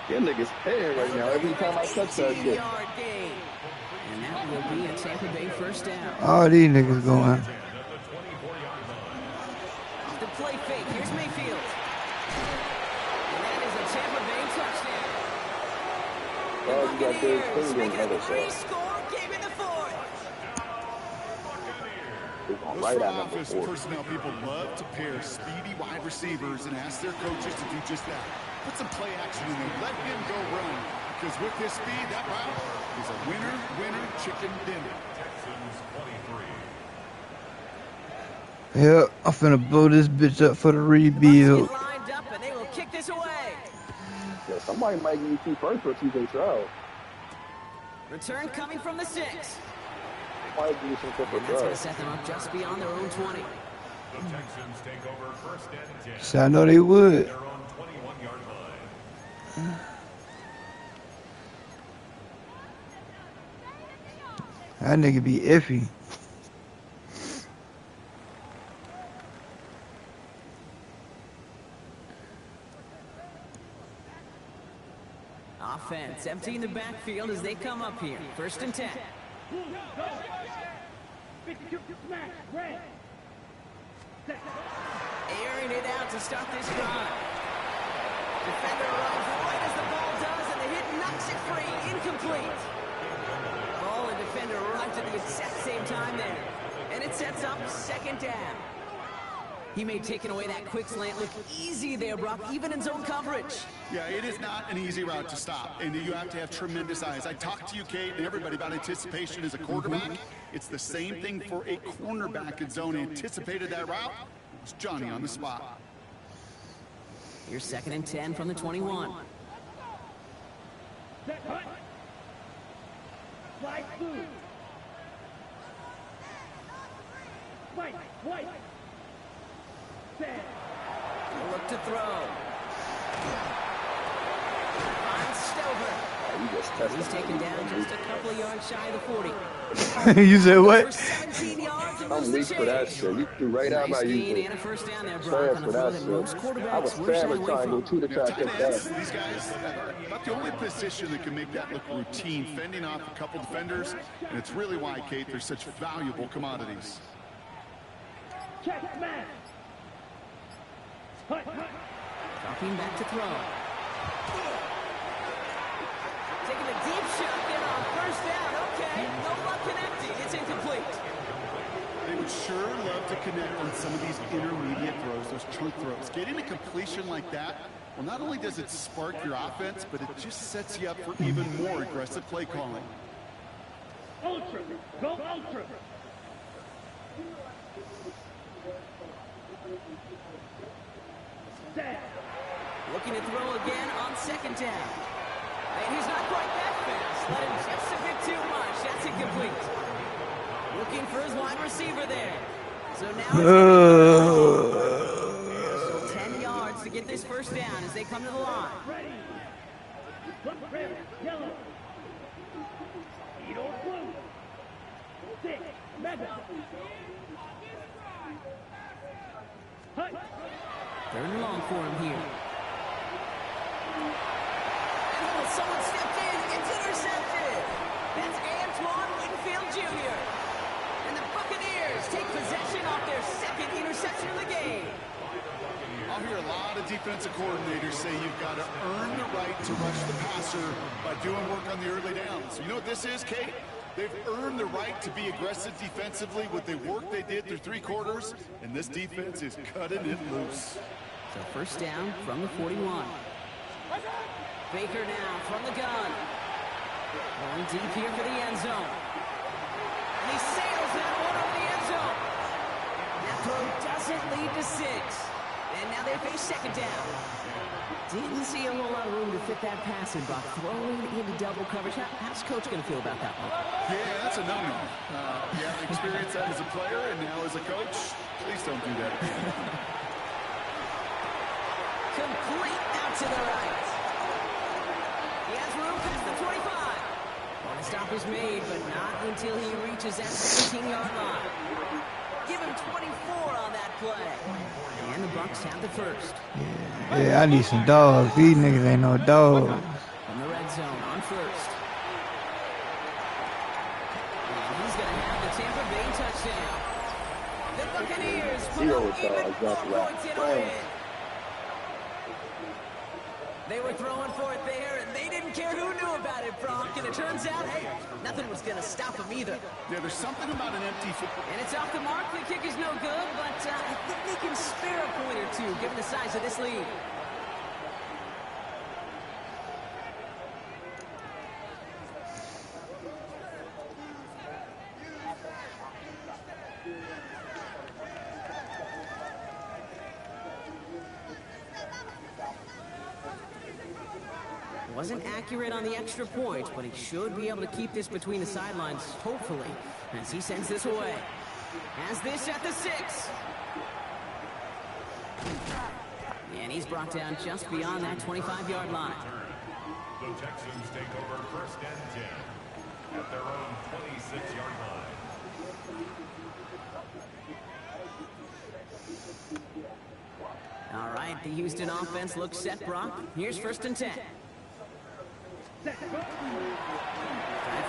Them niggas paying right now every time I touch that shit. And that will be a Tampa Bay first down. All these niggas going. The play fake. Here's Mayfield. And that is a Tampa Bay touchdown. Oh, you got Dave Buccaneers King making another a three-score game in the fourth. They're Those right front at number office 4. personnel people love to pair speedy wide receivers and ask their coaches to do just that. Put some play action in there. Let him go run. Because with his speed, that route is a winner, chicken dinner. Texans 23. Yep, I'm finna blow this bitch up for the The Bucs rebuild. get lined up and they will kick this away. Yeah, somebody might give you 2 first for CJ Stroud. Return coming from the 6. Might give you some for And that's going Stroud. to set them up just beyond their own 20. The Texans take over first and 10. So I know they would. Their own 21-yard line. That nigga be iffy. Offense emptying the backfield as they come up here. First and 10. 52 smash. Red. Set. Airing it out to start this drive. Defender runs right as the ball does, and the hit knocks it free. Incomplete. defender arrived at the exact same time there. And it sets up second down. He made taking away that quick slant look easy there, Brock, even in zone coverage. Yeah, it is not an easy route to stop, and you have to have tremendous eyes. I talked to you, Kate, and everybody about anticipation as a quarterback. It's the same thing for a cornerback in zone. Anticipated that route. It's Johnny on the spot. Here's 2nd and 10 from the 21. Set, hut. Slide through. White, white. Set. Look to throw. Finds Stover. You just tested. He's taken down just a couple of yards shy of the 40. You said For what? 17 yards and I'm loses the weak for that change. shit. You threw right out Nice my gain usual. and a first down there, Brock, Sorry on a for throw that that shit. most I was quarterbacks were shying spamming away trying to from. go to the track Tight and ends, stuff. these guys are about the only position that can make that look routine, fending off a couple defenders, and it's really why, Kate, they're such valuable commodities. Check, smash. Hut, hut. Dropping back to throw. Taking a deep shot there on first down. Okay, no luck connecting. It's incomplete. They would sure love to connect on some of these intermediate throws, those chunk throws. Getting a completion like that, well, not only does it spark your offense, but it just sets you up for even more aggressive play calling. Ultra. Go ultra. Set. Looking to throw again on 2nd down. And he's not quite that fast. Let him just a bit too much. That's incomplete. Looking for his wide receiver there. So now it's 10 yards to get this first down as they come to the line. Ready. Look, red, yellow. Eat or blue. 6, mega. Hut. 3rd and long for him here. And someone stepped in. It's intercepted. That's Antoine Winfield Jr. And the Buccaneers take possession off their 2nd interception of the game. I'll hear a lot of defensive coordinators say you've got to earn the right to rush the passer by doing work on the early downs. You know what this is, Kate? They've earned the right to be aggressive defensively with the work they did through 3 quarters, and this defense is cutting it loose. So first down from the 41. Baker now from the gun. Going deep here for the end zone. And he sails that one over the end zone. That throw doesn't lead to 6. And now they face 2nd down. Didn't see a whole lot of room to fit that passing, but throwing into double coverage. How's Coach going to feel about that one? Yeah, that's a no-no. You have experienced that as a player and now as a coach. Please don't do that again. Complete out to the right. He has room past the 25. Well, the stop is made, but not until he reaches that 17-yard line. Give him 24 on that play. And the Bucs have the first. Yeah, I need some dogs. These niggas ain't no dogs. From the red zone on first. And he's going to have the Tampa Bay touchdown. The Buccaneers put up even more points in a win. They were throwing for it there, and they didn't care who knew about it, Brock. And it turns out, hey, nothing was going to stop them either. Yeah, there's something about an empty foot. And it's off the mark. The kick is no good, but I think they can spare a point or two, given the size of this lead. Wasn't accurate on the extra point, but he should be able to keep this between the sidelines, hopefully, as he sends this away. Has this at the 6. And he's brought down just beyond that 25-yard line. The Texans take over 1st and 10 at their own 26-yard line. All right, the Houston offense looks set, Brock. Here's 1st and 10. That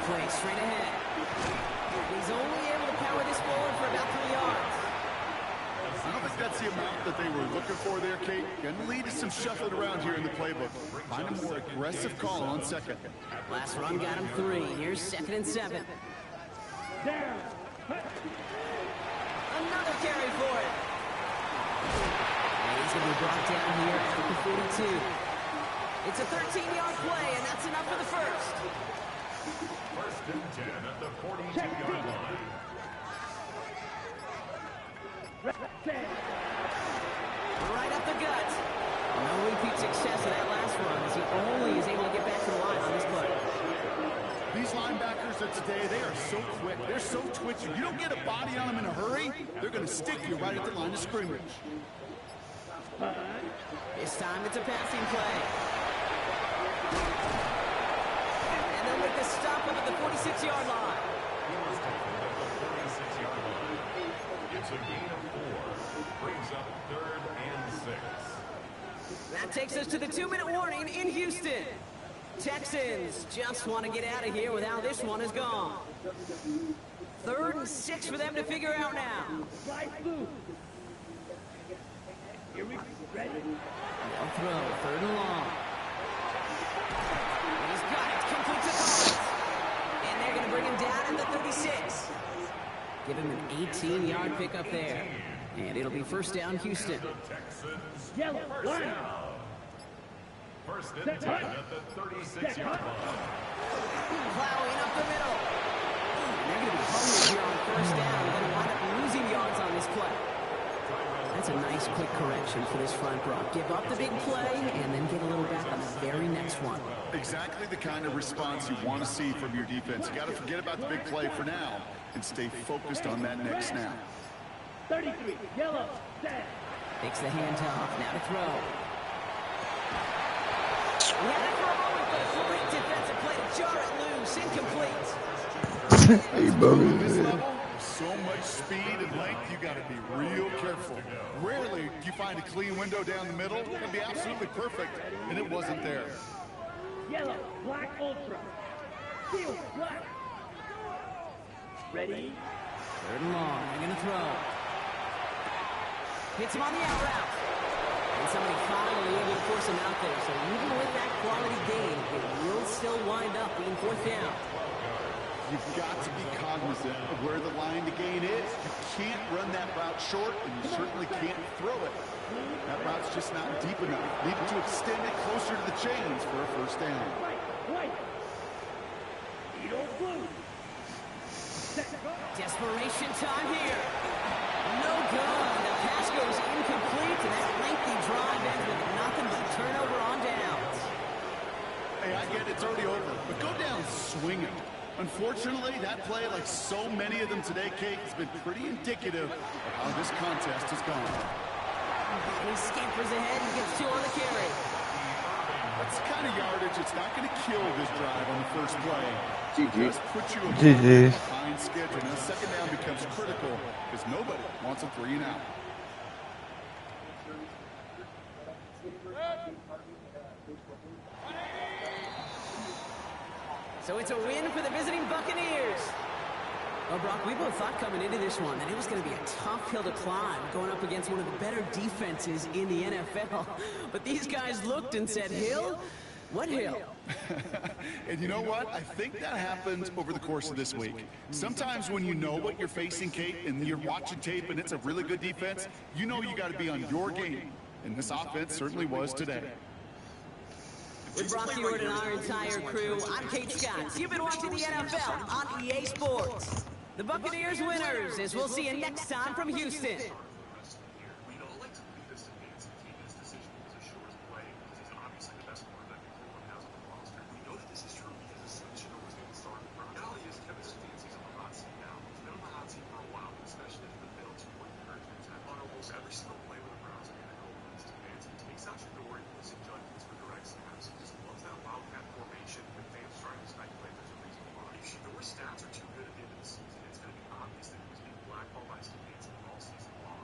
play straight ahead. He's only able to power this forward for about 3 yards. I don't think that's the amount that they were looking for there, Kate. Going to lead to some shuffling around here in the playbook. Find a more aggressive call on 2nd. Last run got him 3. Here's 2nd and 7. Down. Another carry for it. And he's going to be brought down here at the 42. It's a 13-yard play, and that's enough for the first. First and 10 at the 42-yard line. Right up the gut. No repeat success of that last run as he only is able to get back to the line on this play. These linebackers of today, they are so quick. They're so twitchy. You don't get a body on them in a hurry, they're going to stick you right at the line of scrimmage. This time it's a passing play. And they'll make the stop up at the 46-yard line. He was taken at the 46-yard line. It's a gain of 4. Brings up 3rd and 6. That takes us to the 2-minute warning in Houston. Texans just want to get out of here with how this one has gone. 3rd and 6 for them to figure out now. Slide through. Here we go. Ready? They'll throw 3rd and long. He's got it. Complete to Collins. And they're going to bring him down at the 36. Give him an 18-yard pickup there. And it'll be first down, Houston. Texans. Yellow. Line. First and 10 at the 36-yard line. Plowing up the middle. And they're going to be hungry here on first down. They're going to wind up losing yards on this play. That's a nice quick correction for this front row. Give up the big play and then get a little back on the very next one. Exactly the kind of response you want to see from your defense. You got to forget about the big play for now and stay focused on that next snap. 33. Yellow. Set. Takes the handoff. Now to throw. He had it for a moment, but a great defensive play to jar it loose. Incomplete. Hey, At bogus. this level, so much speed and length, you got to be real careful. Rarely do you find a clean window down the middle. It can be absolutely perfect, and it wasn't there. Yellow. Black ultra. Steel. Black. Ready? 3rd and long. They're going to throw. Hits him on the out route. And somebody finally able to force him out there. So even with that quality gain, it will still wind up being 4th down. You've got to be cognizant of where the line to gain is. You can't run that route short, and you certainly can't throw it. That route's just not deep enough. Need to extend it closer to the chains for a first down. Right. Edo blue. Set. Desperation time here. No good. The pass goes incomplete, and that lengthy drive ends with nothing but turnover on downs. Hey, I get it's already over, but go down swinging. Unfortunately, that play, like so many of them today, Kate, has been pretty indicative of how this contest has gone. And he scampers ahead and gets 2 on the carry. That's the kind of yardage it's not going to kill this drive on the first play. GG. Just put you GG. behind schedule. Now, second down becomes critical because nobody wants a 3 and out. So it's a win for the visiting Buccaneers. Well, Brock, we both thought coming into this one that it was going to be a tough hill to climb going up against one of the better defenses in the NFL. But these guys looked and said, Hill? What hill? And you know what? I think that happens over the course of this week. Sometimes when you know what you're facing, Kate, and you're watching tape and it's a really good defense, you know you got to be on your game. And this offense certainly was today. With Brock Stewart and our entire crew, I'm Kate Scott. You've been watching the NFL on EA Sports. The Buccaneers winners, as we'll see you next time from Houston. We'd all like to lead this advance and keep his decision as a shortest play because he's obviously the best quarterback the Cleveland has on the roster. We know that this is true because the selection was going to start. The reality is Kevin Stefanski's on the hot seat now. He's been on the hot seat for a while, especially after the failed 2-point conversions. On almost every single play with the Browns are going to go against Stefanski. He takes out your door, he puts in judgments for direct snaps. He just loves that wildcat formation. When fans trying to speculate, there's a reason why. If Shador's stats are too good at the end of the season, it's going to be obvious that he was being blackballed by Stefanski all season long.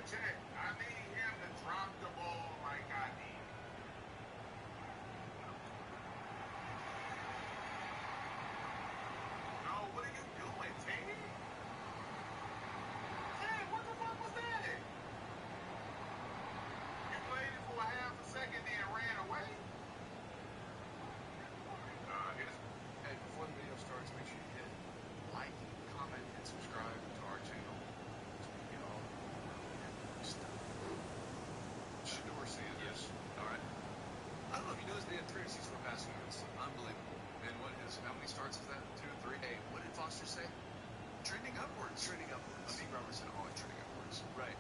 check. I need him to drop the ball like I need. No, what are you doing, Tanny? Hey, what the fuck was that? You played it for a half a second, then ran away? Hey, before the video starts, make sure you hit like, comment, and subscribe to our channel. So we get all the stuff. Shador saying yes. All right. I don't know if you noticed they had 3 receipts for passing yards. Unbelievable. And how many starts is that? 2 or 3? Hey, what did Foster say? Trending upwards. Trending upwards. Pete Robertson always trending upwards. Right.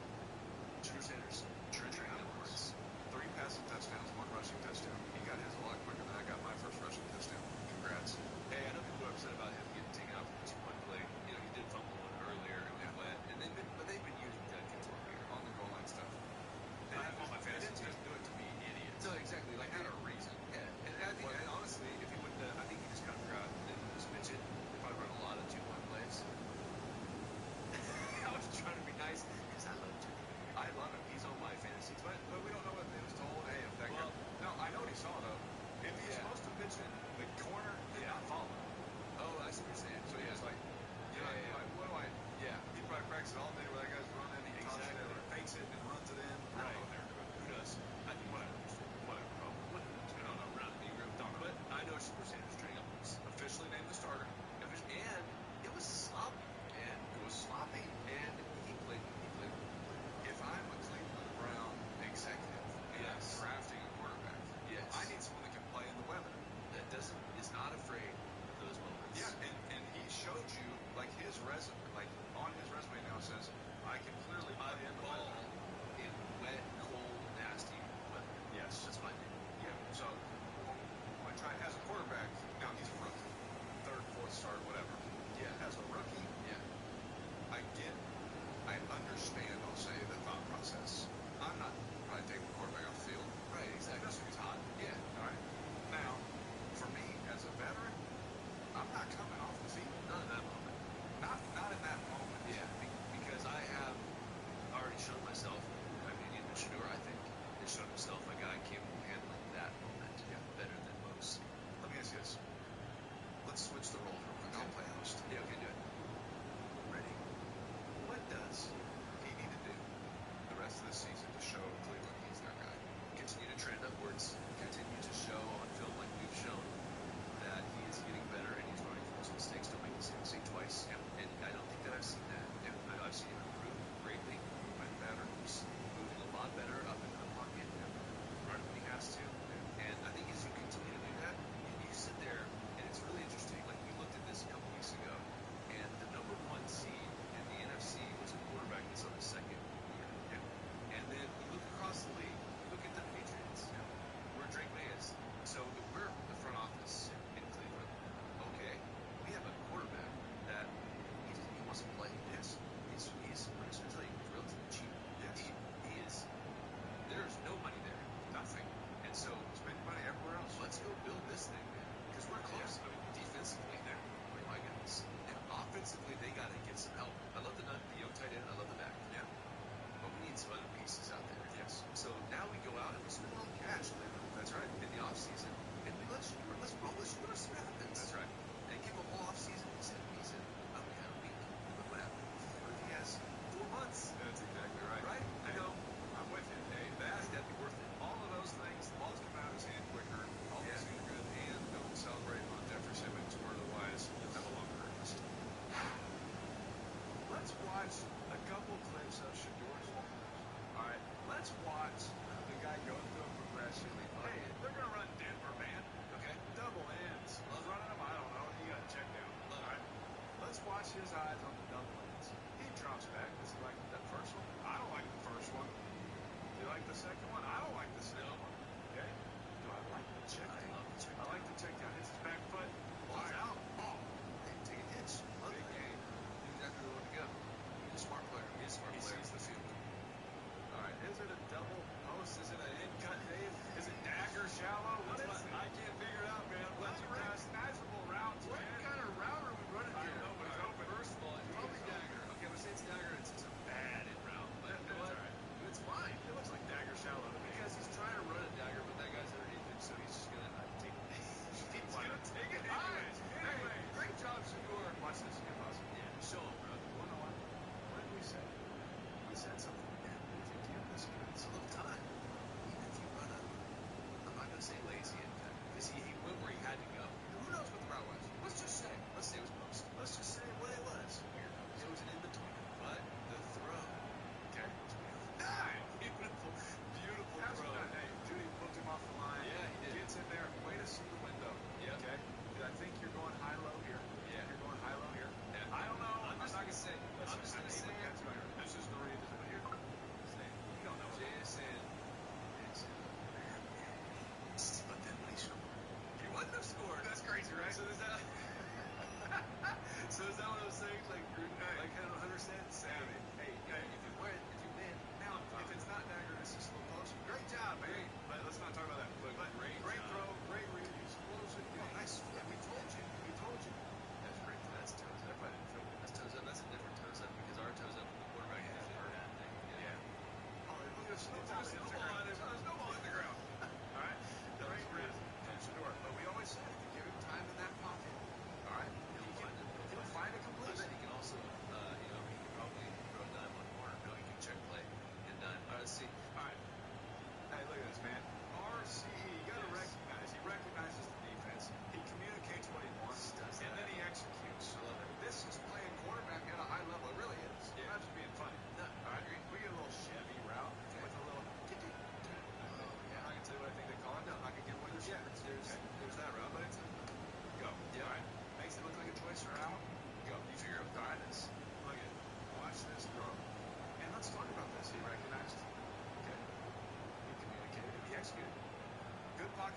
Junior Sanders trending upwards. 3 passing touchdowns, 1 rushing touchdown. He got his a lot quicker than I got my first rushing touchdown. Congrats. Hey, I know people are upset about him getting taken out from this one play. You know, he did fumble one earlier and we went, and but they've been using Judkins on here on the goal line stuff. They have on my fantasy team. Just do it to be idiots. No, exactly. Like, had a reason. Yeah. And I think, and honestly, if he wouldn't, I think he just kind of forgot and just pitch it. They probably run a lot of 2-1 plays. I was trying to be nice because I love him. I love him. He's on my fantasy, but we don't know what they was told. Hey, if that guy. No, I know what he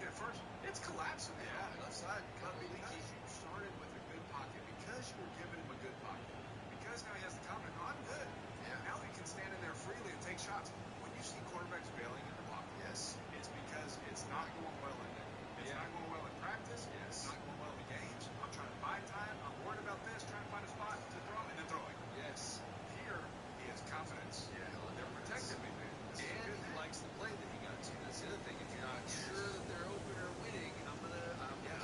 at first. It's collapsing. Yeah, left side. Cut me leaky. You started with a good pocket because you were giving him a good pocket. Because now he has the confidence. No, I'm good. Yeah. Now he can stand in there freely and take shots. When you see quarterbacks bailing in the pocket, yes, it's because it's not going well in there. It's not going well in practice. Yes. It's not going well in the games. I'm trying to buy time. I'm worried about this. Trying to find a spot to throw and then throwing. Yes. Here, he has confidence. Yeah. They're protecting me, man. And he likes the play that he got to. That's the other thing. If you're not sure that they're open or winning, I'm out here.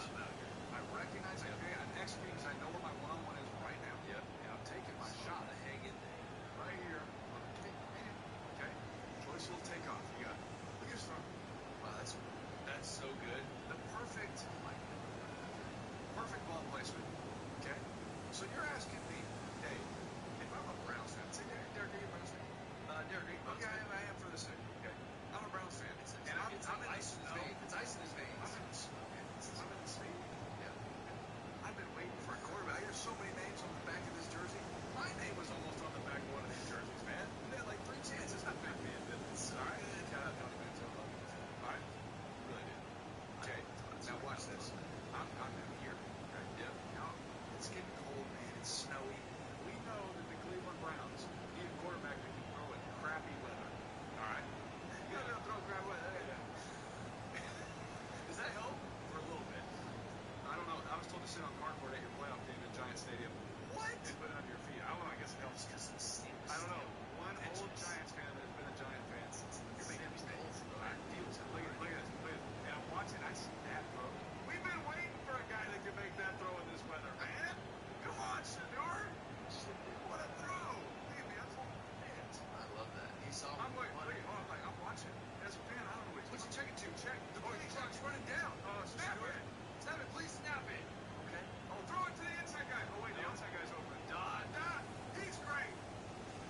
I recognize it. Okay, I'm executing because I know where my one-on-one is right now. Yep. And I'm taking my shot. Hang in there. Right here. Okay. Choice will take off. You got it. Look at his throw. Wow, that's so good. The perfect ball placement. Okay. So you're asking me, hey, if I'm a Browns fan, say, Derek, are you a Browns fan? Derek, okay, I am for the sake. Okay. I'm a Browns fan. And I'm in ice in his veins. It's ice in his veins. I'm in the stadium. Yeah. I've been waiting for a quarterback. There's so many names on the back of this jersey. My name was almost on the back of one of these jerseys, man. We had like 3 chances to pick me in business. All right. Shout out Tony Manziel. All right. Really did. Okay. Now watch this. I'm here. Okay. Yeah. Now it's getting cold, man. It's snowy. We know that the Cleveland Browns need a quarterback that can throw in crappy weather. All right. You gotta throw crappy weather. Does that help? For a little bit. I don't know. I was told to sit on cardboard at your playoff game in Giant Stadium. What? And put it under your feet. I don't know. I guess it helps. I don't know. One old Giants fan that has been a Giant fan since the beginning. All right. Look at this. And I'm watching. I see that throw. We've been waiting for a guy that can make that throw in this weather, man. Come on, Shador. What a throw. Look at me. I'm full of fans. I love that. He saw me. I'm watching. As a fan, I don't know what's he checking to. Check. The play clock's running down. Snap it. Snap it. Please snap it. Okay. Oh, throw it to the inside guy. Oh, wait. The outside guy's open. He's great.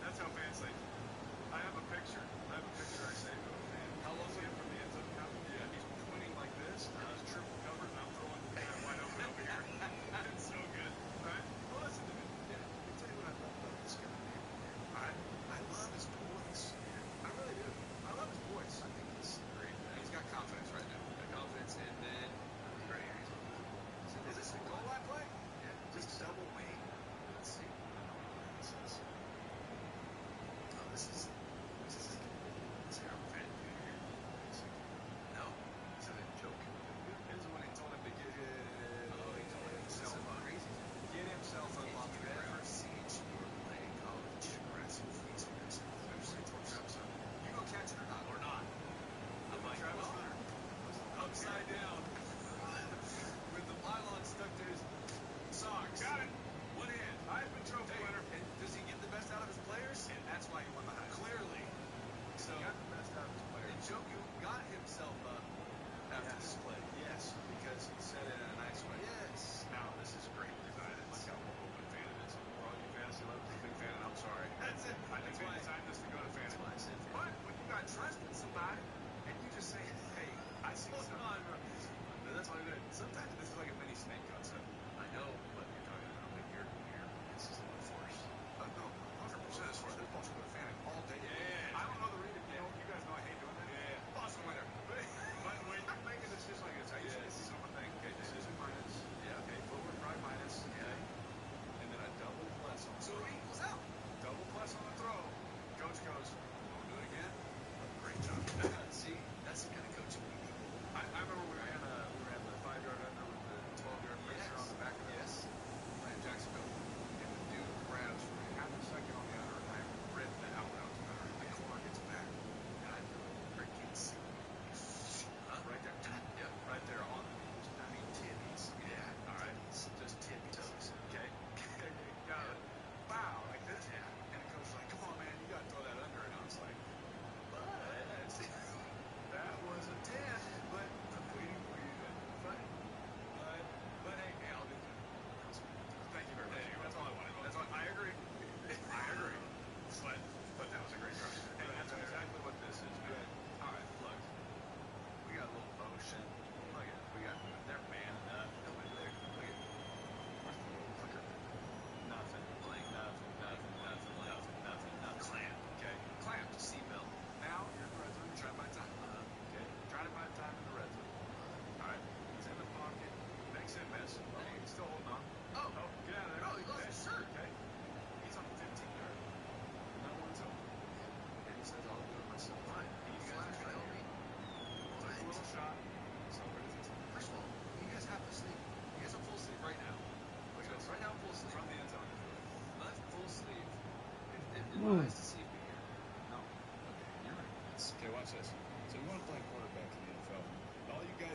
That's how fans think. I have a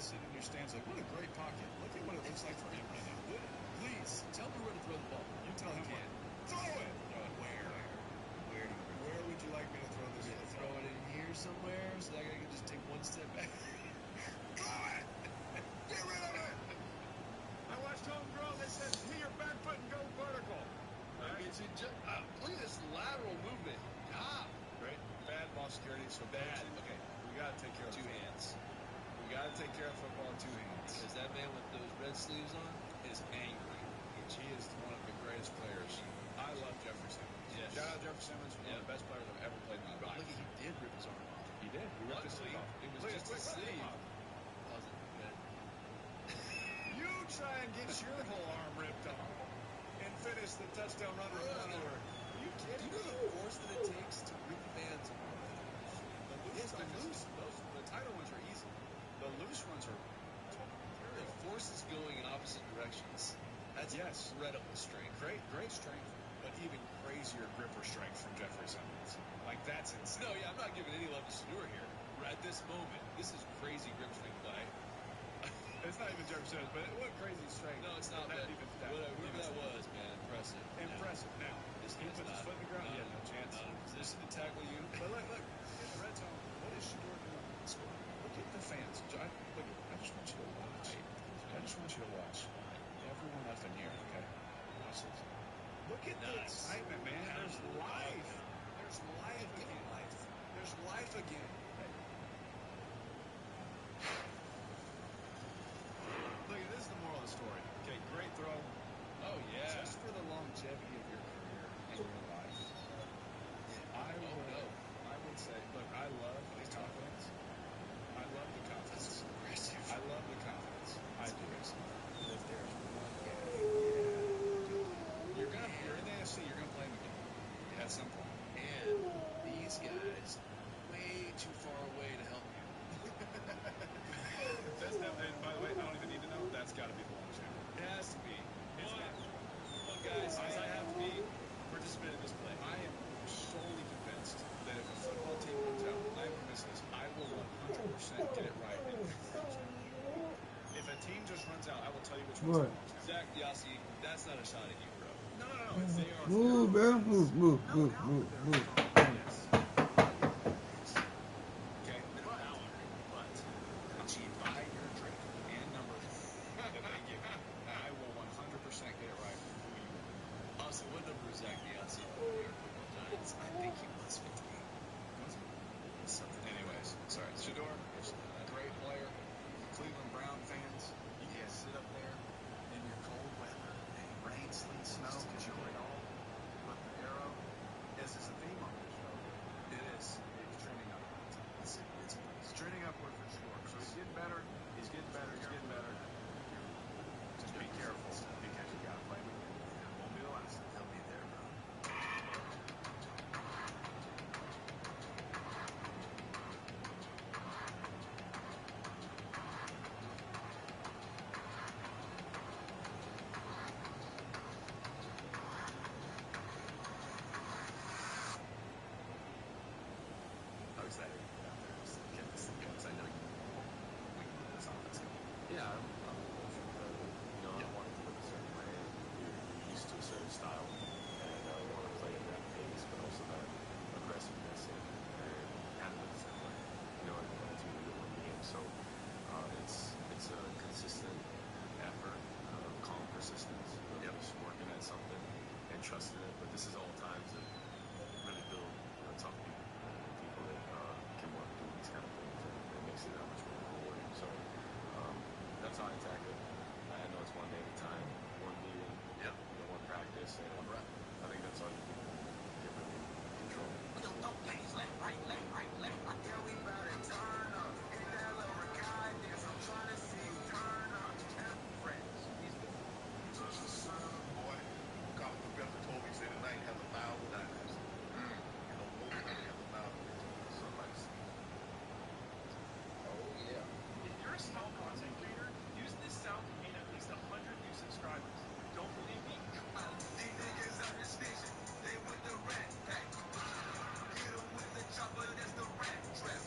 sitting in your stands like, what a great pocket. Look at what it looks like for him right now. Please, tell me where to throw the ball. You tell him what. Throw it! Throw it where? Where would you like me to throw this? Throw it in here somewhere so that I can just take one step back. Throw it! Get rid of it! I watched homegrown. They said, hit your back foot and go vertical. I mean, look at this lateral movement. Right? Bad ball security. So bad. Okay, we got to take care of two hands. We got to take care of football in two hands. Because that man with those red sleeves on is angry. He is one of the greatest players. I love Jeffrey Simmons. Yes. Shout out Jeffrey Simmons, one of the best players I've ever played in my life. Look, he did rip his arm off. He did. He ripped his sleeve off. It was just a sleeve. Wasn't good. You try and get your whole arm ripped off and finish the touchdown run with one over. Are you kidding? Do you know the force that it takes to rip a man's arm? The tighter ones are easy. The loose ones are the force is going in opposite directions. That's incredible strength. Great strength, but even crazier gripper strength from Jeffrey Simmons. Like, that's insane. No, yeah, I'm not giving any love to Shador here. At this moment, this is crazy grip strength play. It's not even Jeffrey Simmons, but what crazy strength. No, it's not. Whoever that was, man, impressive. Impressive. Now, this he puts his foot in the ground. He had no chance. Not in a position to tackle you. But look, in the red zone, what is Shador doing on the score? Look at the fans. I just want you to watch. I just want you to watch. Everyone up in here, okay? Watch this. Look at the excitement, man. There's life. There's life again. There's life again. Look, this is the moral of the story. Okay, great throw. Oh, yeah. Just for the longevity of your career and your life. I would say, look, I love the confidence. I love the confidence. I love the confidence. I do. If there's one guy, you're in the AFC, you're gonna play him again at some point. And these guys way too far away to help you. And by the way, I don't even need to know. That's got to be the long shot. It has to be. Look, guys, I have to be participant in this play. I am solely convinced that if a football team comes out and I miss this, I will 100% get it right. If a team just runs out, I will tell you which one's the long shot. Zach Yossi, that's not a shot at you, bro. No. They are. Move, bro. Move. Okay, but achieved by your trick and number that they give you. I will 100% get it right for who you are. Also, what number is Zach Yossi for the New York Football Giants? I think he was 58. Was he? Something. Anyways, sorry. Shador, great player. Cleveland Brown fans, you can sit up there in your cold weather, rain, sleet, snow, enjoy it all. But the arrow is a theme on this show. It is. It's trending upward. It's trending upward for sure. So he's getting better. He's getting better. Just be careful because you got to play him again. It won't be the last. He'll be there, bro. I'm excited to get out there and just get this thing going. I know we can do this offense. Yeah, I'm I wanted to look a certain way. You're used to a certain style, and I want to play at that pace, but also that aggressiveness and kind of a different way. I want to win the game. So it's a consistent effort, calm persistence, just working at something and trusting it. But this is all times that really build tough people. People that can work through these kind of things, and it makes it that much more rewarding. So that's how I attack it. I know it's one day at a time, one meeting, one practice, and one rep. I think that's all you can get really control. Don't play left, right. Yeah, we about to turn up. Hit that little goddamn. I'm trying to see you turn up. Friends. He's good. Such a son of a boy. College professor told me, said tonight has a loud dinners. Most of them have a loud dinners. Somebody's. Oh, yeah. If you're a small content creator, use this sound to gain at least 100 new subscribers. Don't believe me? These niggas out the station, they with the rat pack. Hit 'em with the chopper, that's the rat trap.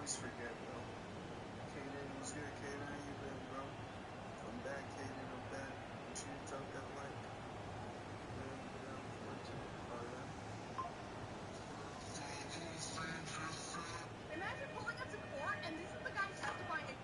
always forget, bro. Kaden, what's good, Kaden? How you been, bro? I'm back, Kaden. I'm back. Make sure you drop that like. Imagine pulling up to court and this is the guy testifying.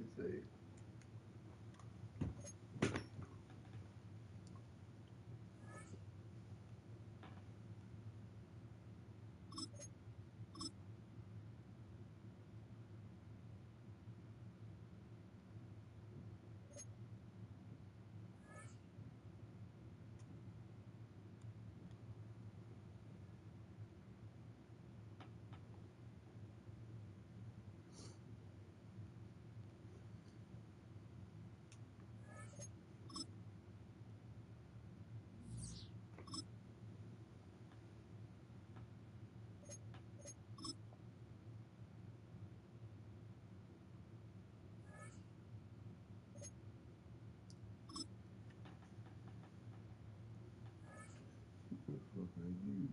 nigga say. What the fuck are you?